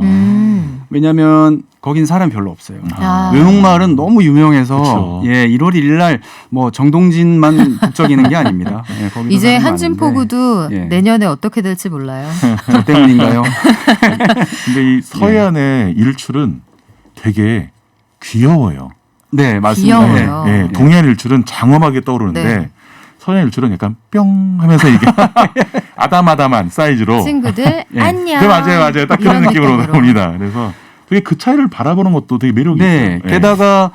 왜냐하면 거긴 사람 별로 없어요. 아. 외목마을은 너무 유명해서 그쵸. 예, 1월 1일 날 뭐 정동진만 북적이는 게 아닙니다. 예, 거기도 이제 사람 한진포구도 많은데. 예. 내년에 어떻게 될지 몰라요. 저 때문인가요? 근데 이 서해안의 일출은 되게 귀여워요. 네, 맞습니다. 귀여워요. 예, 네. 동해안 일출은 장엄하게 떠오르는데 네. 서해안 일출은 약간 뿅 하면서 이게 아담아담한 사이즈로 친구들 예. 안녕. 맞아요. 딱 그런 이런 느낌으로 느낌으로. 나옵니다. 그래서 되게 그 차이를 바라보는 것도 되게 매력이 네, 있어요. 예. 게다가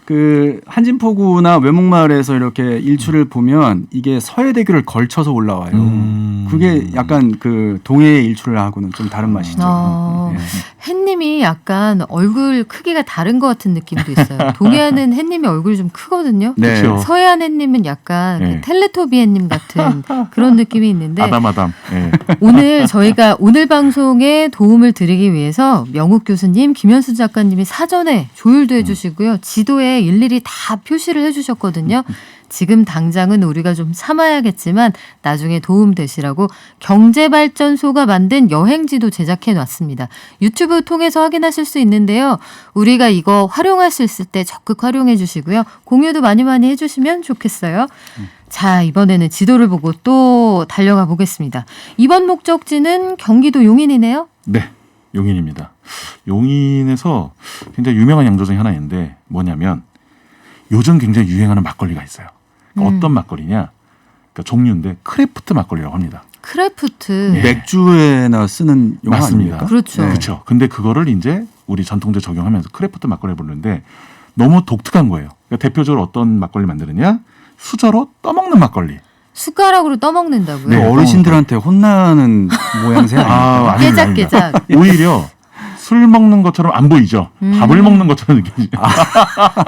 그 한진포구나 외목마을에서 이렇게 일출을 보면 이게 서해대교를 걸쳐서 올라와요. 그게 약간 그 동해의 일출을 하고는 좀 다른 맛이죠. 예. 햇님이 약간 얼굴 크기가 다른 것 같은 느낌도 있어요. 동해안은 햇님이 얼굴이 좀 크거든요. 네. 그쵸. 서해안 햇님은 약간 네. 그 텔레토비 햇님 같은 그런 느낌이 있는데 아담아담. 예. 오늘 저희가 오늘 방송에 도움을 드리기 위해서 명욱 교수님, 김현수 작가님이 사전에 조율도 해주시고요. 지도에 일일이 다 표시를 해주셨거든요. 지금 당장은 우리가 좀 참아야겠지만 나중에 도움 되시라고 경제발전소가 만든 여행지도 제작해 놨습니다. 유튜브 통해서 확인하실 수 있는데요. 우리가 이거 활용할 수 있을 때 적극 활용해 주시고요. 공유도 많이 해주시면 좋겠어요. 자, 이번에는 지도를 보고 또 달려가 보겠습니다. 이번 목적지는 경기도 용인이네요. 네, 용인입니다. 용인에서 굉장히 유명한 양조장이 하나 있는데 뭐냐면 요즘 굉장히 유행하는 막걸리가 있어요. 그러니까 어떤 막걸리냐? 그러니까 종류인데 크래프트 막걸리라고 합니다. 크래프트. 예. 맥주에나 쓰는 용어 맞습니다. 아닙니까? 그렇죠. 네. 그렇죠. 근데 그거를 이제 우리 전통제 적용하면서 크래프트 막걸리 부르는데 너무 독특한 거예요. 그러니까 대표적으로 어떤 막걸리 만드느냐? 수저로 떠먹는 막걸리. 숟가락으로 떠먹는다고요? 네. 어르신들한테 혼나는 모양새 아닙니까? 아닙니다. 깨작깨작. 오히려 술 먹는 것처럼 안 보이죠. 밥을 먹는 것처럼 느껴지죠.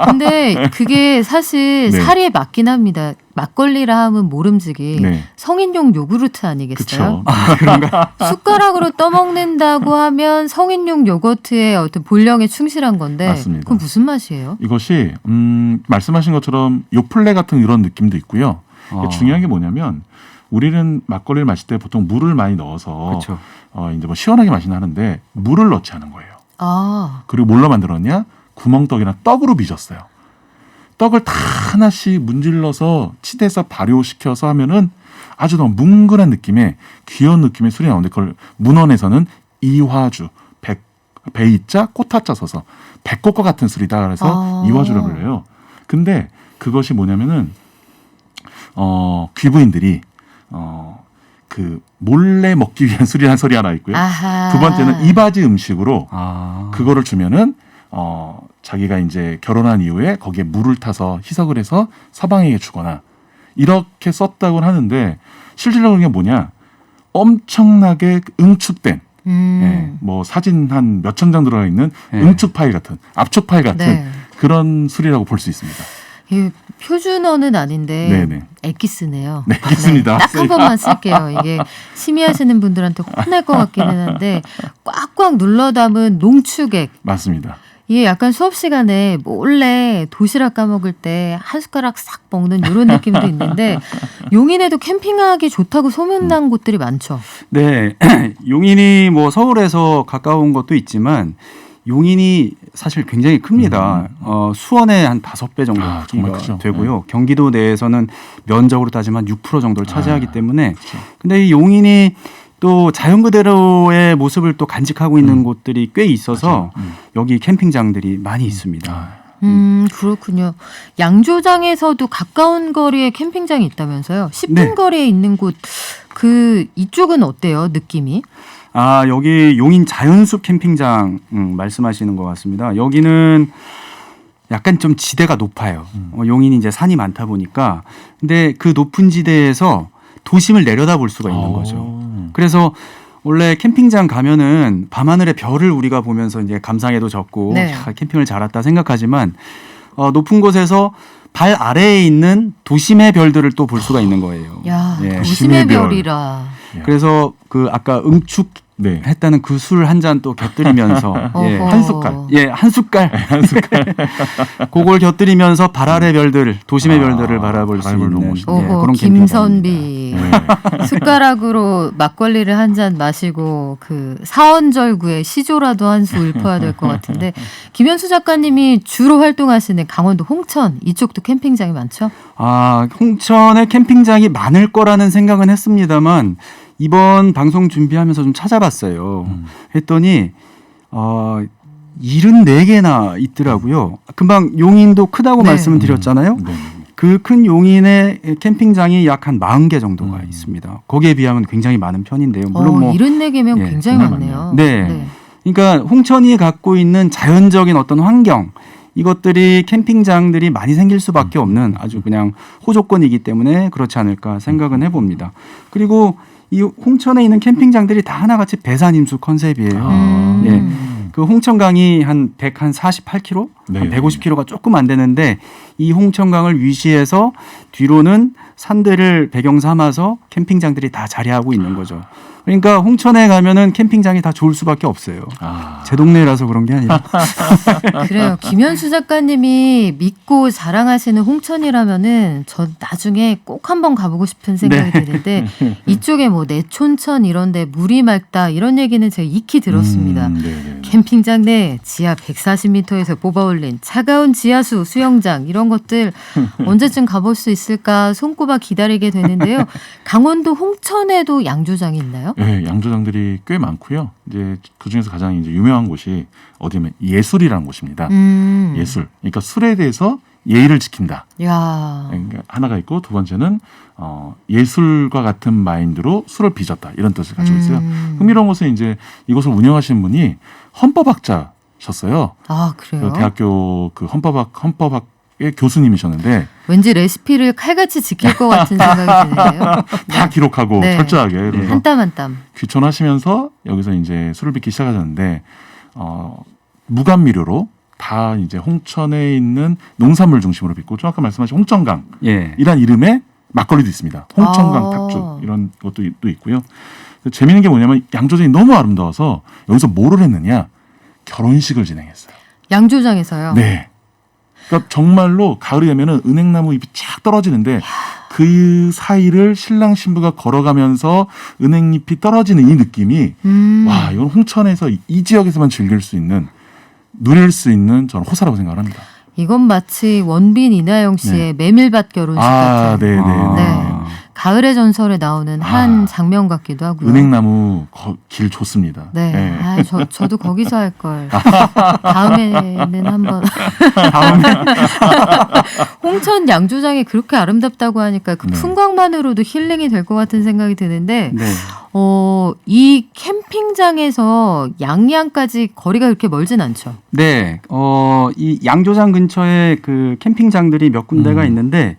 근데 그게 사실 네. 사리에 맞긴 합니다. 막걸리라 하면 모름지기 네. 성인용 요구르트 아니겠어요? 그렇죠. 숟가락으로 떠먹는다고 하면 성인용 요거트의 어떤 본령에 충실한 건데 맞습니다. 그건 무슨 맛이에요? 이것이 말씀하신 것처럼 요플레 같은 이런 느낌도 있고요. 중요한 게 뭐냐면 우리는 막걸리를 마실 때 보통 물을 많이 넣어서 그렇죠. 이제 뭐 시원하게 마시나 하는데 물을 넣지 않은 거예요. 아, 그리고 뭘로 만들었냐? 구멍떡이나 떡으로 빚었어요. 떡을 다 하나씩 문질러서 치대서 발효시켜서 하면은 아주 너무 뭉근한 느낌의 귀여운 느낌의 술이 나오는데 그걸 문헌에서는 이화주, 베이자, 꽃하자 써서 백꽃과 같은 술이다. 그래서 이화주라고 불러요. 근데 그것이 뭐냐면은 귀부인들이 그 몰래 먹기 위한 술이라는 소리 하나 있고요. 아하. 두 번째는 이바지 음식으로 아. 그거를 주면은 자기가 이제 결혼한 이후에 거기에 물을 타서 희석을 해서 서방에게 주거나 이렇게 썼다고 하는데 실질적으로 그게 뭐냐? 엄청나게 응축된 예, 뭐 사진 한 몇천 장 들어가 있는 응축 파일 같은 압축 파일 같은 네. 그런 술이라고 볼 수 있습니다. 이 표준어는 아닌데 네네. 엑기스네요. 네, 엑기스입니다. 딱 한 번만 쓸게요. 이게 심의하시는 분들한테 혼날 것 같기는 한데 꽉꽉 눌러 담은 농축액. 맞습니다. 이게 약간 수업 시간에 몰래 도시락 까먹을 때 한 숟가락 싹 먹는 이런 느낌도 있는데 용인에도 캠핑하기 좋다고 소문난 곳들이 많죠. 네, 용인이 뭐 서울에서 가까운 것도 있지만 용인이 사실 굉장히 큽니다. 수원의 한 5배 정도 정말 크기가 크죠. 되고요. 경기도 내에서는 면적으로 따지면 6% 정도를 차지하기 때문에 그렇죠. 근데 이 용인이 또 자연 그대로의 모습을 또 간직하고 있는 곳들이 꽤 있어서 여기 캠핑장들이 많이 있습니다. 그렇군요. 양조장에서도 가까운 거리에 캠핑장이 있다면서요? 10분 네. 거리에 있는 곳, 이쪽은 어때요? 느낌이? 아, 여기 용인 자연숲 캠핑장 말씀하시는 것 같습니다. 여기는 약간 좀 지대가 높아요. 용인이 이제 산이 많다 보니까. 근데 그 높은 지대에서 도심을 내려다볼 수가 있는 거죠. 그래서 원래 캠핑장 가면은 밤하늘의 별을 우리가 보면서 이제 감상에도 적고 네. 야, 캠핑을 잘 왔다 생각하지만 높은 곳에서 발 아래에 있는 도심의 별들을 또 볼 수가 있는 거예요. 야, 예. 도심의 별. 별이라. 그래서 그 아까 응축 네. 했다는 그 술 한 잔 또 곁들이면서 예. 어허. 한 숟갈. 예, 한 숟갈. 한 숟갈. 그걸 곁들이면서 발 아래 별들, 도심의 별들을 바라볼 수 바라볼 있는 너무 오호, 그런 김선비. 네. 숟가락으로 막걸리를 한 잔 마시고 사원절구에 시조라도 한 수 읊어야 될 것 같은데 김현수 작가님이 주로 활동하시는 강원도 홍천 이쪽도 캠핑장이 많죠? 아, 홍천에 캠핑장이 많을 거라는 생각은 했습니다만 이번 방송 준비하면서 좀 찾아봤어요. 했더니 74개나 있더라고요. 금방 용인도 크다고 네. 말씀을 드렸잖아요. 네. 그 큰 용인의 캠핑장이 약 한 40개 정도가 있습니다. 거기에 비하면 굉장히 많은 편인데요. 물론 뭐 74개면 예, 굉장히 정말 많네요. 네. 그러니까 홍천이 갖고 있는 자연적인 어떤 환경 이것들이 캠핑장들이 많이 생길 수밖에 없는 아주 그냥 호조건이기 때문에 그렇지 않을까 생각은 해봅니다. 그리고 이 홍천에 있는 캠핑장들이 다 하나같이 배산임수 컨셉이에요. 예. 그 홍천강이 한 148km, 네. 한 150km가 조금 안 되는데 이 홍천강을 위시해서 뒤로는 산들을 배경 삼아서 캠핑장들이 다 자리하고 있는 거죠. 그러니까 홍천에 가면은 캠핑장이 다 좋을 수밖에 없어요. 제 동네라서 그런 게 아니라. 그래요. 김현수 작가님이 믿고 자랑하시는 홍천이라면은 전 나중에 꼭 한번 가보고 싶은 생각이 드는데 이쪽에 뭐 내촌천 이런데 물이 맑다 이런 얘기는 제가 익히 들었습니다. 캠핑장 내 지하 140m에서 뽑아올린 차가운 지하수 수영장 이런 것들 언제쯤 가볼 수 있을까 손꼽아 기다리게 되는데요. 강원도 홍천에도 양조장이 있나요? 네, 양조장들이 꽤 많고요. 이제 그 중에서 가장 이제 유명한 곳이 어디면 예술이라는 곳입니다. 예술. 그러니까 술에 대해서 예의를 지킨다. 야. 그러니까 하나가 있고 두 번째는 예술과 같은 마인드로 술을 빚었다 이런 뜻을 가지고 있어요. 흥미로운 것은 이제 이곳을 운영하시는 분이 헌법학자셨어요. 아 그래요? 대학교 그 헌법학의 교수님이셨는데 왠지 레시피를 칼같이 지킬 것 같은 생각이 드네요. 다 기록하고 네. 철저하게 그래서 한 땀 한 땀. 귀촌하시면서 여기서 이제 술을 빚기 시작하셨는데 무감미료로 다 이제 홍천에 있는 농산물 중심으로 빚고 좀 아까 말씀하신 홍천강 예. 이란 이름의 막걸리도 있습니다. 홍천강 아. 탁주 이런 것도 또 있고요. 재미있는 게 뭐냐면 양조장이 너무 아름다워서 여기서 뭐를 했느냐 결혼식을 진행했어요. 양조장에서요? 네. 그러니까 정말로 가을이 되면은 은행나무 잎이 쫙 떨어지는데 그 사이를 신랑 신부가 걸어가면서 은행잎이 떨어지는 이 느낌이 와 이건 홍천에서 이 지역에서만 즐길 수 있는 누릴 수 있는 저는 호사라고 생각합니다. 이건 마치 원빈 이나영 씨의 메밀밭 결혼식 같은. 네네. 네. 가을의 전설에 나오는 한 장면 같기도 하고요. 은행나무 길 좋습니다. 네. 예. 아, 저도 거기서 할 걸. 다음에는 한번. 다음에 홍천 양조장이 그렇게 아름답다고 하니까 그 네. 풍광만으로도 힐링이 될 것 같은 생각이 드는데, 네. 이 캠핑장에서 양양까지 거리가 그렇게 멀진 않죠. 네. 이 양조장 근처에 그 캠핑장들이 몇 군데가 있는데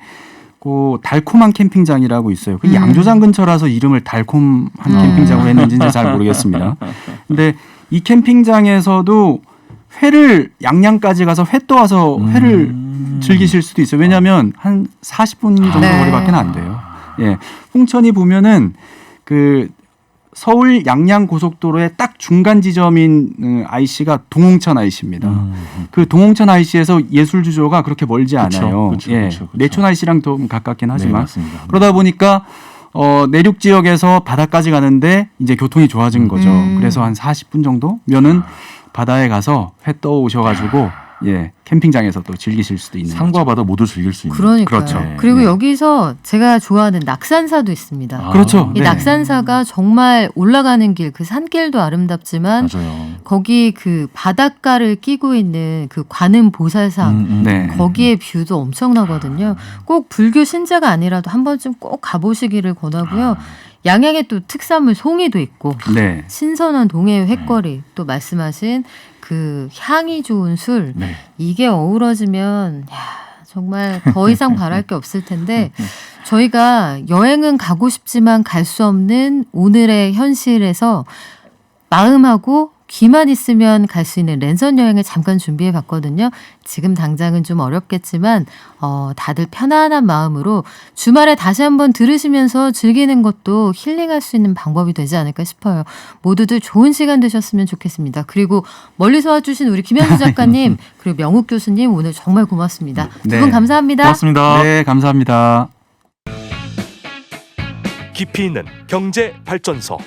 그 달콤한 캠핑장이라고 있어요. 그 양조장 근처라서 이름을 달콤한 캠핑장으로 했는지는 잘 모르겠습니다. 근데 이 캠핑장에서도 회를 양양까지 가서 회 떠와서 회를 즐기실 수도 있어요. 왜냐하면 한 40분 정도 네. 거리밖에 안 돼요. 예, 홍천이 보면은 그 서울 양양 고속도로의 딱 중간 지점인 IC가 동홍천 IC입니다. 그 동홍천 IC에서 예술주조가 그렇게 멀지 않아요. 그쵸, 예, 그쵸. 내촌 IC랑 좀 가깝긴 네, 하지만 맞습니다. 그러다 보니까 내륙 지역에서 바다까지 가는데 이제 교통이 좋아진 거죠. 그래서 한 40분 정도면은 바다에 가서 회 떠 오셔가지고 예 캠핑장에서 또 즐기실 수도 있는 산과 바다 모두 즐길 수 있는. 그러니까요. 그렇죠. 그리고 네. 여기서 제가 좋아하는 낙산사도 있습니다. 아, 그렇죠. 이 네. 낙산사가 정말 올라가는 길, 그 산길도 아름답지만 맞아요. 거기 그 바닷가를 끼고 있는 그 관음 보살상 네. 거기에 뷰도 엄청나거든요. 꼭 불교 신자가 아니라도 한 번쯤 꼭 가보시기를 권하고요. 양양에 또 특산물 송이도 있고 네. 신선한 동해 횟거리 또 말씀하신 그 향이 좋은 술 네. 이게 어우러지면 야, 정말 더 이상 바랄 게 없을 텐데 저희가 여행은 가고 싶지만 갈 수 없는 오늘의 현실에서 마음하고 귀만 있으면 갈 수 있는 랜선 여행을 잠깐 준비해 봤거든요. 지금 당장은 좀 어렵겠지만 다들 편안한 마음으로 주말에 다시 한번 들으시면서 즐기는 것도 힐링할 수 있는 방법이 되지 않을까 싶어요. 모두들 좋은 시간 되셨으면 좋겠습니다. 그리고 멀리서 와주신 우리 김현수 작가님 그리고 명욱 교수님 오늘 정말 고맙습니다. 두 분 네. 감사합니다. 고맙습니다. 네, 감사합니다. 깊이 있는 경제 발전소.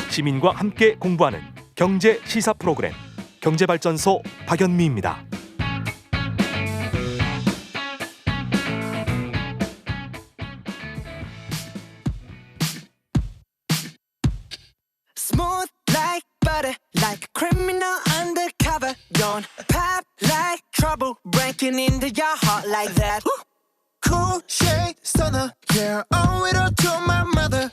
시민과 함께 공부하는 경제 시사 프로그램 경제발전소 박연미입니다. Smooth like butter, like a criminal undercover. Don't pop like trouble, breaking into your heart like that. Cool shade stunner, yeah, owe it all to my mother.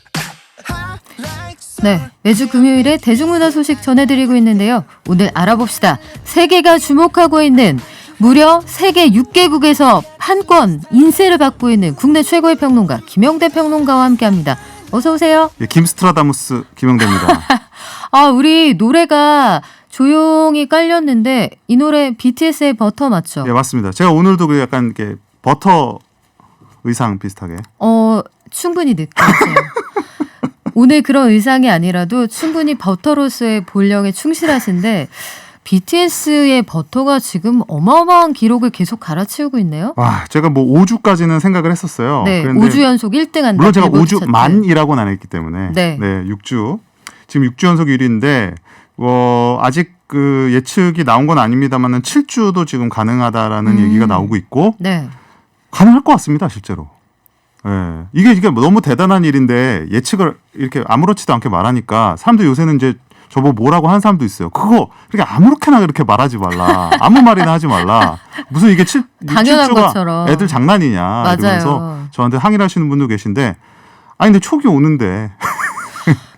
Hot like 네, 매주 금요일에 대중문화 소식 전해드리고 있는데요. 오늘 알아봅시다. 세계가 주목하고 있는 무려 세계 6개국에서 판권, 인세를 받고 있는 국내 최고의 평론가 김영대 평론가와 함께합니다. 어서 오세요. 예, 김스트라다무스 김영대입니다. 아, 우리 노래가 조용히 깔렸는데 이 노래 BTS의 버터 맞죠? 예, 맞습니다. 제가 오늘도 그 약간 이렇게 버터 의상 비슷하게. 충분히 느껴져요. 오늘 그런 의상이 아니라도 충분히 버터로서의 본령에 충실하신데 BTS의 버터가 지금 어마어마한 기록을 계속 갈아치우고 있네요. 와, 제가 뭐 5주까지는 생각을 했었어요. 네, 그런데 5주 연속 1등한다. 물론 제가 빌보드 5주 차트. 만이라고는 안 했기 때문에 네. 6주. 지금 6주 연속 1위인데 아직 그 예측이 나온 건 아닙니다만은 7주도 지금 가능하다라는 얘기가 나오고 있고 네. 가능할 것 같습니다, 실제로. 예. 이게 너무 대단한 일인데 예측을 이렇게 아무렇지도 않게 말하니까 사람들 요새는 이제 저보고 뭐라고 하는 사람도 있어요. 그거 그렇게 아무렇게나 그렇게 말하지 말라. 아무 말이나 하지 말라. 무슨 이게 당연한 7주가 것처럼. 애들 장난이냐. 맞아요. 이러면서 저한테 항의를 하시는 분도 계신데 아니 근데 촉이 오는데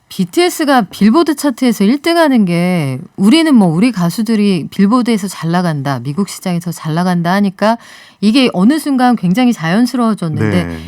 BTS가 빌보드 차트에서 1등하는 게 우리는 뭐 우리 가수들이 빌보드에서 잘 나간다, 미국 시장에서 잘 나간다 하니까 이게 어느 순간 굉장히 자연스러워졌는데 네.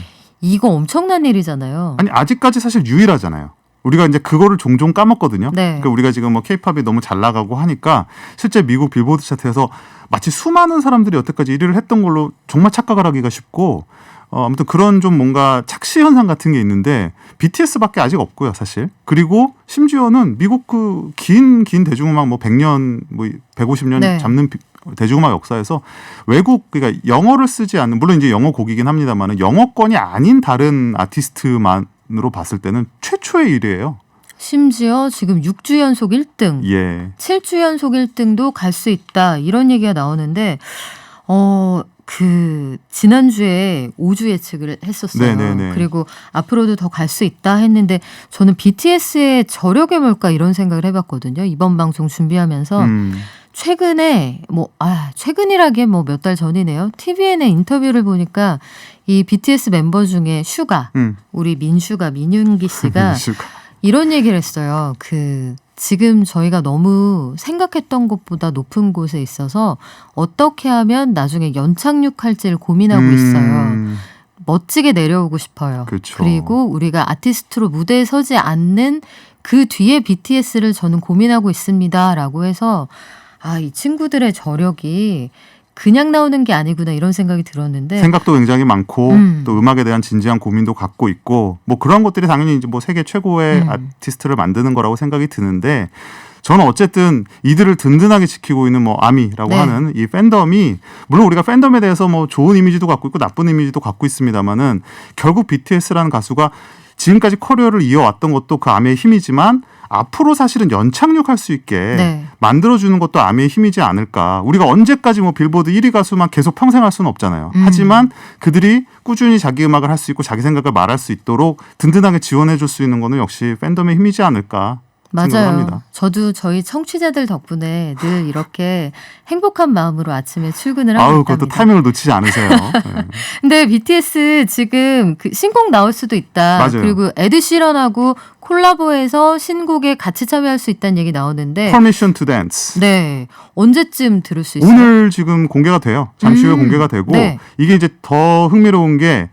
이거 엄청난 일이잖아요. 아니 아직까지 사실 유일하잖아요. 우리가 이제 그거를 종종 까먹거든요. 네. 그러니까 우리가 지금 뭐 케이팝이 너무 잘 나가고 하니까 실제 미국 빌보드 차트에서 마치 수많은 사람들이 여태까지 1위를 했던 걸로 정말 착각을 하기가 쉽고 아무튼 그런 좀 뭔가 착시 현상 같은 게 있는데 BTS밖에 아직 없고요, 사실. 그리고 심지어는 미국 그 긴 대중음악 뭐 100년 뭐 150년 네. 잡는 대중음악 역사에서 외국 그러니까 영어를 쓰지 않는 물론 이제 영어 곡이긴 합니다만은 영어권이 아닌 다른 아티스트만으로 봤을 때는 최초의 1위예요. 심지어 지금 6주 연속 1등, 예. 7주 연속 1등도 갈 수 있다 이런 얘기가 나오는데 지난주에 5주 예측을 했었어요. 네네네. 그리고 앞으로도 더 갈 수 있다 했는데 저는 BTS의 저력이 뭘까 이런 생각을 해봤거든요. 이번 방송 준비하면서 최근에 최근이라기엔 몇 달 전이네요. TVN의 인터뷰를 보니까 이 BTS 멤버 중에 슈가, 우리 민윤기 씨가 이런 얘기를 했어요. 지금 저희가 너무 생각했던 것보다 높은 곳에 있어서 어떻게 하면 나중에 연착륙할지를 고민하고 있어요. 멋지게 내려오고 싶어요. 그렇죠. 그리고 우리가 아티스트로 무대에 서지 않는 그 뒤에 BTS를 저는 고민하고 있습니다라고 해서 이 친구들의 저력이 그냥 나오는 게 아니구나 이런 생각이 들었는데 생각도 굉장히 많고 또 음악에 대한 진지한 고민도 갖고 있고 뭐 그런 것들이 당연히 이제 뭐 세계 최고의 아티스트를 만드는 거라고 생각이 드는데 저는 어쨌든 이들을 든든하게 지키고 있는 뭐 아미라고 네. 하는 이 팬덤이 물론 우리가 팬덤에 대해서 뭐 좋은 이미지도 갖고 있고 나쁜 이미지도 갖고 있습니다만은 결국 BTS라는 가수가 지금까지 커리어를 이어왔던 것도 그 아미의 힘이지만 앞으로 사실은 연착륙할 수 있게 네. 만들어주는 것도 아미의 힘이지 않을까. 우리가 언제까지 뭐 빌보드 1위 가수만 계속 평생 할 수는 없잖아요. 하지만 그들이 꾸준히 자기 음악을 할 수 있고 자기 생각을 말할 수 있도록 든든하게 지원해 줄 수 있는 거는 역시 팬덤의 힘이지 않을까. 생각을 합니다. 맞아요. 저도 저희 청취자들 덕분에 늘 이렇게 행복한 마음으로 아침에 출근을 하고 있답니다. 그것도 타이밍을 놓치지 않으세요. 네. 근데 BTS 지금 신곡 나올 수도 있다. 맞아요. 그리고 에드 시런하고 콜라보해서 신곡에 같이 참여할 수 있다는 얘기 나오는데 Permission to Dance. 네. 언제쯤 들을 수 있어요? 오늘 지금 공개가 돼요. 잠시 후에 공개가 되고 네. 이게 이제 더 흥미로운 게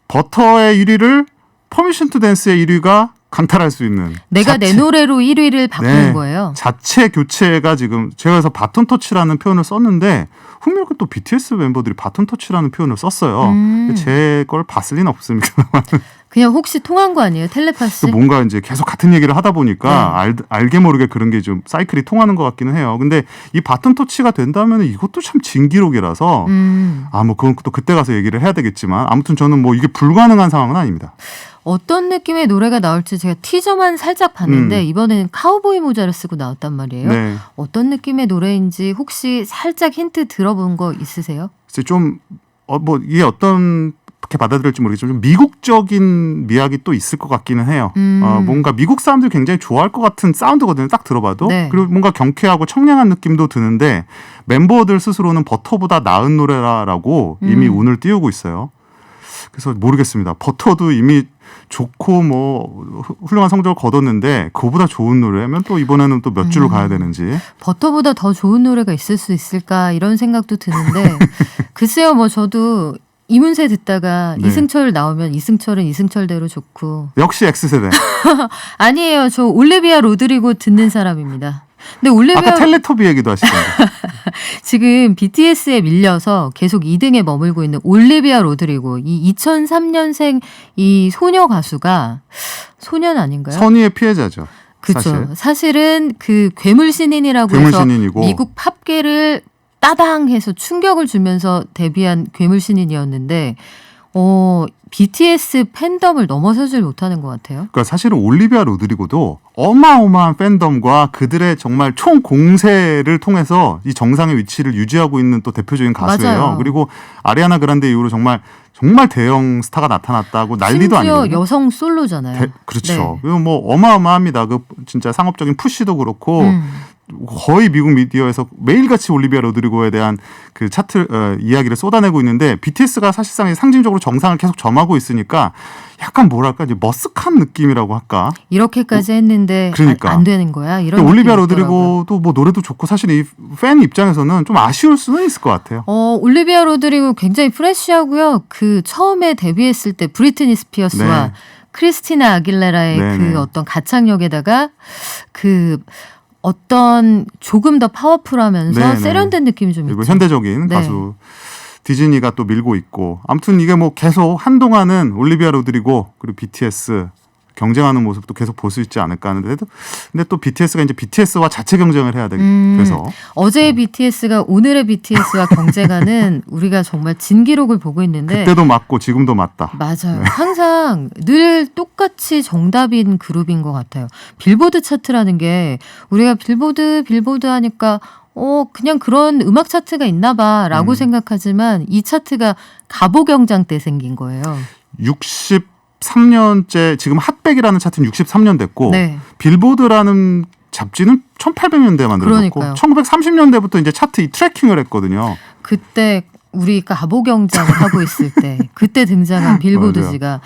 버터의 1위를 Permission to Dance의 1위가 강탈할 수 있는 내가 내 노래로 1위를 바꾸는 거예요. 자체 교체가 지금 제가 그래서 바톤 터치라는 표현을 썼는데 흥미롭게 또 BTS 멤버들이 바톤 터치라는 표현을 썼어요. 제 걸 봤을 리는 없습니다. 그냥 혹시 통한 거 아니에요? 텔레파시? 뭔가 이제 계속 같은 얘기를 하다 보니까 알게 모르게 그런 게 좀 사이클이 통하는 것 같기는 해요. 근데 이 바톤 터치가 된다면 이것도 참 진기록이라서 뭐 그건 또 그때 가서 얘기를 해야 되겠지만 아무튼 저는 뭐 이게 불가능한 상황은 아닙니다. 어떤 느낌의 노래가 나올지 제가 티저만 살짝 봤는데 이번에는 카우보이 모자를 쓰고 나왔단 말이에요. 네. 어떤 느낌의 노래인지 혹시 살짝 힌트 들어본 거 있으세요? 좀 뭐 이게 어떻게 받아들일지 모르겠지만 좀 미국적인 미학이 또 있을 것 같기는 해요. 뭔가 미국 사람들이 굉장히 좋아할 것 같은 사운드거든요. 딱 들어봐도. 네. 그리고 뭔가 경쾌하고 청량한 느낌도 드는데 멤버들 스스로는 버터보다 나은 노래라고 이미 운을 띄우고 있어요. 그래서 모르겠습니다. 버터도 이미 좋고 뭐 훌륭한 성적을 거뒀는데 그거보다 좋은 노래면 또 이번에는 또 몇 줄로 가야 되는지. 버터보다 더 좋은 노래가 있을 수 있을까 이런 생각도 드는데 글쎄요. 뭐 저도 이문세 듣다가 네. 이승철 나오면 이승철은 이승철대로 좋고 역시 X세대. 아니에요. 저 올리비아 로드리고 듣는 사람입니다. 근데 올리비아 아까 텔레토비 얘기도 하시던데. 지금 BTS에 밀려서 계속 2등에 머물고 있는 올리비아 로드리고 이 2003년생 이 소녀 가수가 소년 아닌가요? 선의의 피해자죠. 그렇죠. 사실은 그 괴물 신인이라고 괴물 해서 신인이고. 미국 팝계를 따당해서 충격을 주면서 데뷔한 괴물 신인이었는데 BTS 팬덤을 넘어서질 못하는 것 같아요. 그러니까 사실은 올리비아 로드리고도 어마어마한 팬덤과 그들의 정말 총 공세를 통해서 이 정상의 위치를 유지하고 있는 또 대표적인 가수예요. 맞아요. 그리고 아리아나 그란데 이후로 정말 대형 스타가 나타났다고 난리도 심지어 아니거든요. 여성 솔로잖아요. 그렇죠. 네. 그리고 뭐 어마어마합니다. 그 진짜 상업적인 푸시도 그렇고 거의 미국 미디어에서 매일같이 올리비아 로드리고에 대한 그 차트 이야기를 쏟아내고 있는데 BTS가 사실상 상징적으로 정상을 계속 점하고 있으니까 약간 뭐랄까 이제 머쓱한 느낌이라고 할까. 이렇게까지 했는데 그러니까. 안 되는 거야. 이런 올리비아 느낌이 있더라고요. 로드리고도 뭐 노래도 좋고 사실 이 팬 입장에서는 좀 아쉬울 수는 있을 것 같아요. 올리비아 로드리고 굉장히 프레쉬하고요. 그 처음에 데뷔했을 때 브리트니 스피어스와 네. 크리스티나 아길레라의 네네. 그 어떤 가창력에다가 그 어떤 조금 더 파워풀하면서 네네. 세련된 느낌이 좀 그리고 있죠. 현대적인 네. 가수 디즈니가 또 밀고 있고 아무튼 이게 뭐 계속 한동안은 올리비아 로드리고 그리고 BTS 경쟁하는 모습도 계속 볼 수 있지 않을까 하는데 근데 또 BTS가 이제 BTS와 자체 경쟁을 해야 돼서 어제의 BTS가 오늘의 BTS와 경쟁하는 우리가 정말 진기록을 보고 있는데 그때도 맞고 지금도 맞다. 맞아요. 항상 늘 똑같이 정답인 그룹인 것 같아요. 빌보드 차트라는 게 우리가 빌보드 하니까 그냥 그런 음악 차트가 있나 봐라고 생각하지만 이 차트가 가보경장 때 생긴 거예요. 63년째 지금 핫백이라는 차트는 63년 됐고 네. 빌보드라는 잡지는 1800년대에 만들어졌고 그러니까요. 1930년대부터 이제 차트 이 트래킹을 했거든요. 그때 우리가 가보경장을 하고 있을 때 그때 등장한 빌보드지가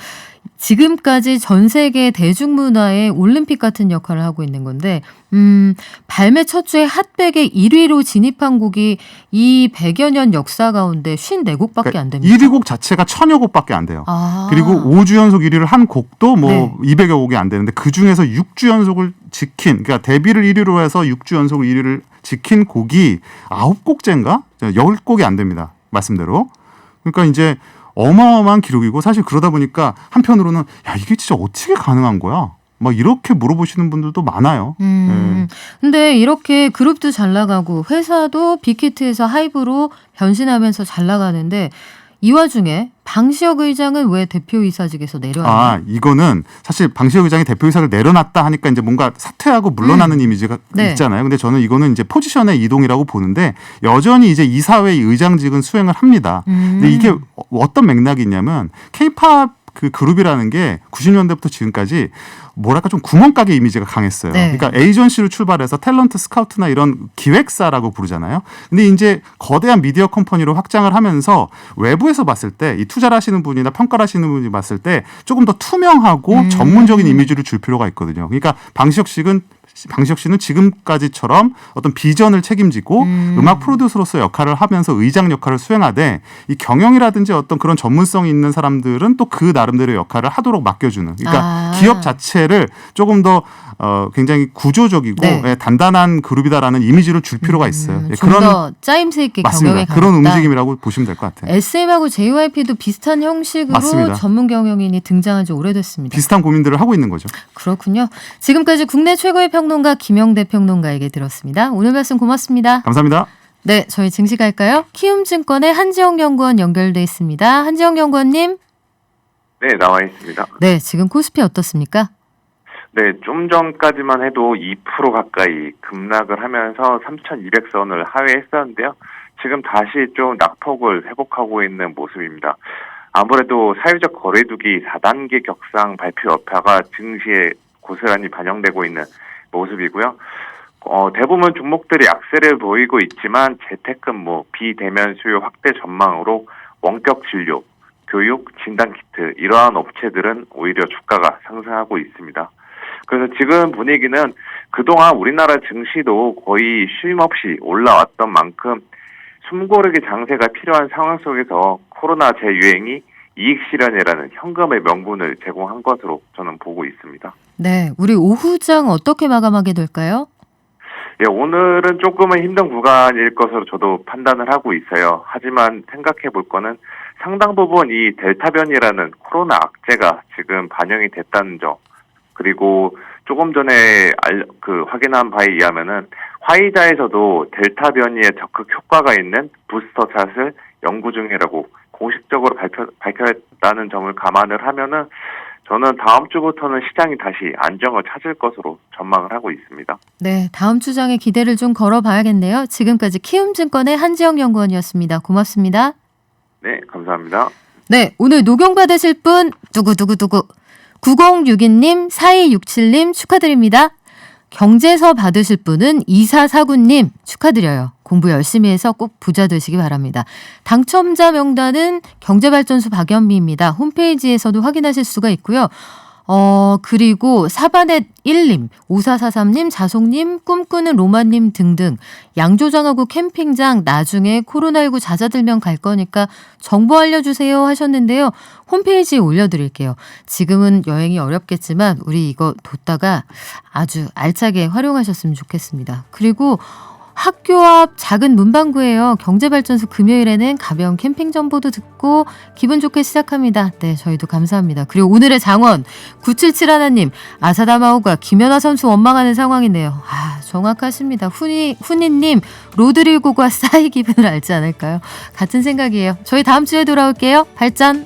지금까지 전 세계 대중문화의 올림픽 같은 역할을 하고 있는 건데 발매 첫 주에 핫백에 1위로 진입한 곡이 이 100여 년 역사 가운데 54곡밖에 안 됩니다. 1위 곡 자체가 1000여 곡밖에 안 돼요. 아. 그리고 5주 연속 1위를 한 곡도 뭐 네. 200여 곡이 안 되는데 그중에서 6주 연속을 지킨 그러니까 데뷔를 1위로 해서 6주 연속 1위를 지킨 곡이 9곡째인가? 10곡이 안 됩니다. 말씀대로. 그러니까 이제 어마어마한 기록이고 사실 그러다 보니까 한편으로는 야 이게 진짜 어떻게 가능한 거야? 막 이렇게 물어보시는 분들도 많아요. 근데 이렇게 그룹도 잘 나가고 회사도 빅히트에서 하이브로 변신하면서 잘 나가는데 이 와중에 방시혁 의장은 왜 대표이사직에서 내려왔나요? 이거는 사실 방시혁 의장이 대표이사를 내려놨다 하니까 이제 뭔가 사퇴하고 물러나는 이미지가 네. 있잖아요. 근데 저는 이거는 이제 포지션의 이동이라고 보는데 여전히 이제 이사회 의장직은 수행을 합니다. 근데 이게 어떤 맥락이 있냐면 K-팝 그 그룹이라는 게 90년대부터 지금까지 뭐랄까 좀 구멍가게 이미지가 강했어요. 네. 그러니까 에이전시로 출발해서 탤런트 스카우트나 이런 기획사라고 부르잖아요. 근데 이제 거대한 미디어 컴퍼니로 확장을 하면서 외부에서 봤을 때 이 투자를 하시는 분이나 평가를 하시는 분이 봤을 때 조금 더 투명하고 전문적인 이미지를 줄 필요가 있거든요. 그러니까 방시혁 씨는 지금까지처럼 어떤 비전을 책임지고 음악 프로듀서로서 역할을 하면서 의장 역할을 수행하되 이 경영이라든지 어떤 그런 전문성이 있는 사람들은 또 그 나름대로 역할을 하도록 맡겨주는 그러니까 기업 자체를 조금 더 굉장히 구조적이고 네. 단단한 그룹이다라는 이미지를 줄 필요가 있어요. 좀 더 짜임새 있게 경영에 맞습니다. 강했다. 그런 움직임이라고 보시면 될 것 같아요. SM하고 JYP도 비슷한 형식으로 맞습니다. 전문 경영인이 등장한 지 오래됐습니다. 비슷한 고민들을 하고 있는 거죠. 그렇군요. 지금까지 국내 최고의 평론가 김영대 평론가에게 들었습니다. 오늘 말씀 고맙습니다. 감사합니다. 네, 저희 증시 갈까요? 키움증권의 한지영 연구원 연결돼 있습니다. 한지영 연구원님. 네, 나와 있습니다. 네, 지금 코스피 어떻습니까? 네, 좀 전까지만 해도 2% 가까이 급락을 하면서 3,200선을 하회했었는데요. 지금 다시 좀 낙폭을 회복하고 있는 모습입니다. 아무래도 사회적 거래두기 4단계 격상 발표 여파가 증시에 고스란히 반영되고 있는 모습이고요. 대부분 종목들이 악세를 보이고 있지만 재택근무, 비대면 수요 확대 전망으로 원격 진료, 교육, 진단키트 이러한 업체들은 오히려 주가가 상승하고 있습니다. 그래서 지금 분위기는 그동안 우리나라 증시도 거의 쉼 없이 올라왔던 만큼 숨고르기 장세가 필요한 상황 속에서 코로나 재유행이 이익 실현이라는 현금의 명분을 제공한 것으로 저는 보고 있습니다. 네, 우리 오후장 어떻게 마감하게 될까요? 예, 오늘은 조금은 힘든 구간일 것으로 저도 판단을 하고 있어요. 하지만 생각해 볼 거는 상당 부분 이 델타 변이라는 코로나 악재가 지금 반영이 됐다는 점, 그리고 조금 전에 확인한 바에 의하면은 화이자에서도 델타 변이에 적극 효과가 있는 부스터샷을 연구 중이라고 공식적으로 밝혔다는 점을 감안을 하면은 저는 다음 주부터는 시장이 다시 안정을 찾을 것으로 전망을 하고 있습니다. 네, 다음 주장에 기대를 좀 걸어봐야겠네요. 지금까지 키움증권의 한지영 연구원이었습니다. 고맙습니다. 네, 감사합니다. 네, 오늘 녹용 받으실 분 두구두구두구 9062님, 4267님 축하드립니다. 경제서 받으실 분은 2449님 축하드려요. 공부 열심히 해서 꼭 부자 되시기 바랍니다. 당첨자 명단은 경제발전소 박연비입니다. 홈페이지에서도 확인하실 수가 있고요. 그리고 사바넷 1님, 5443님, 자송님, 꿈꾸는 로마님 등등 양조장하고 캠핑장 나중에 코로나19 잦아들면 갈 거니까 정보 알려주세요 하셨는데요. 홈페이지에 올려드릴게요. 지금은 여행이 어렵겠지만 우리 이거 뒀다가 아주 알차게 활용하셨으면 좋겠습니다. 그리고 학교 앞 작은 문방구예요. 경제발전소 금요일에는 가벼운 캠핑 정보도 듣고 기분 좋게 시작합니다. 네, 저희도 감사합니다. 그리고 오늘의 장원 9771님, 아사다마오가 김연아 선수 원망하는 상황이네요. 정확하십니다. 훈이님, 로드리고가 싸이 기분을 알지 않을까요? 같은 생각이에요. 저희 다음 주에 돌아올게요. 발전!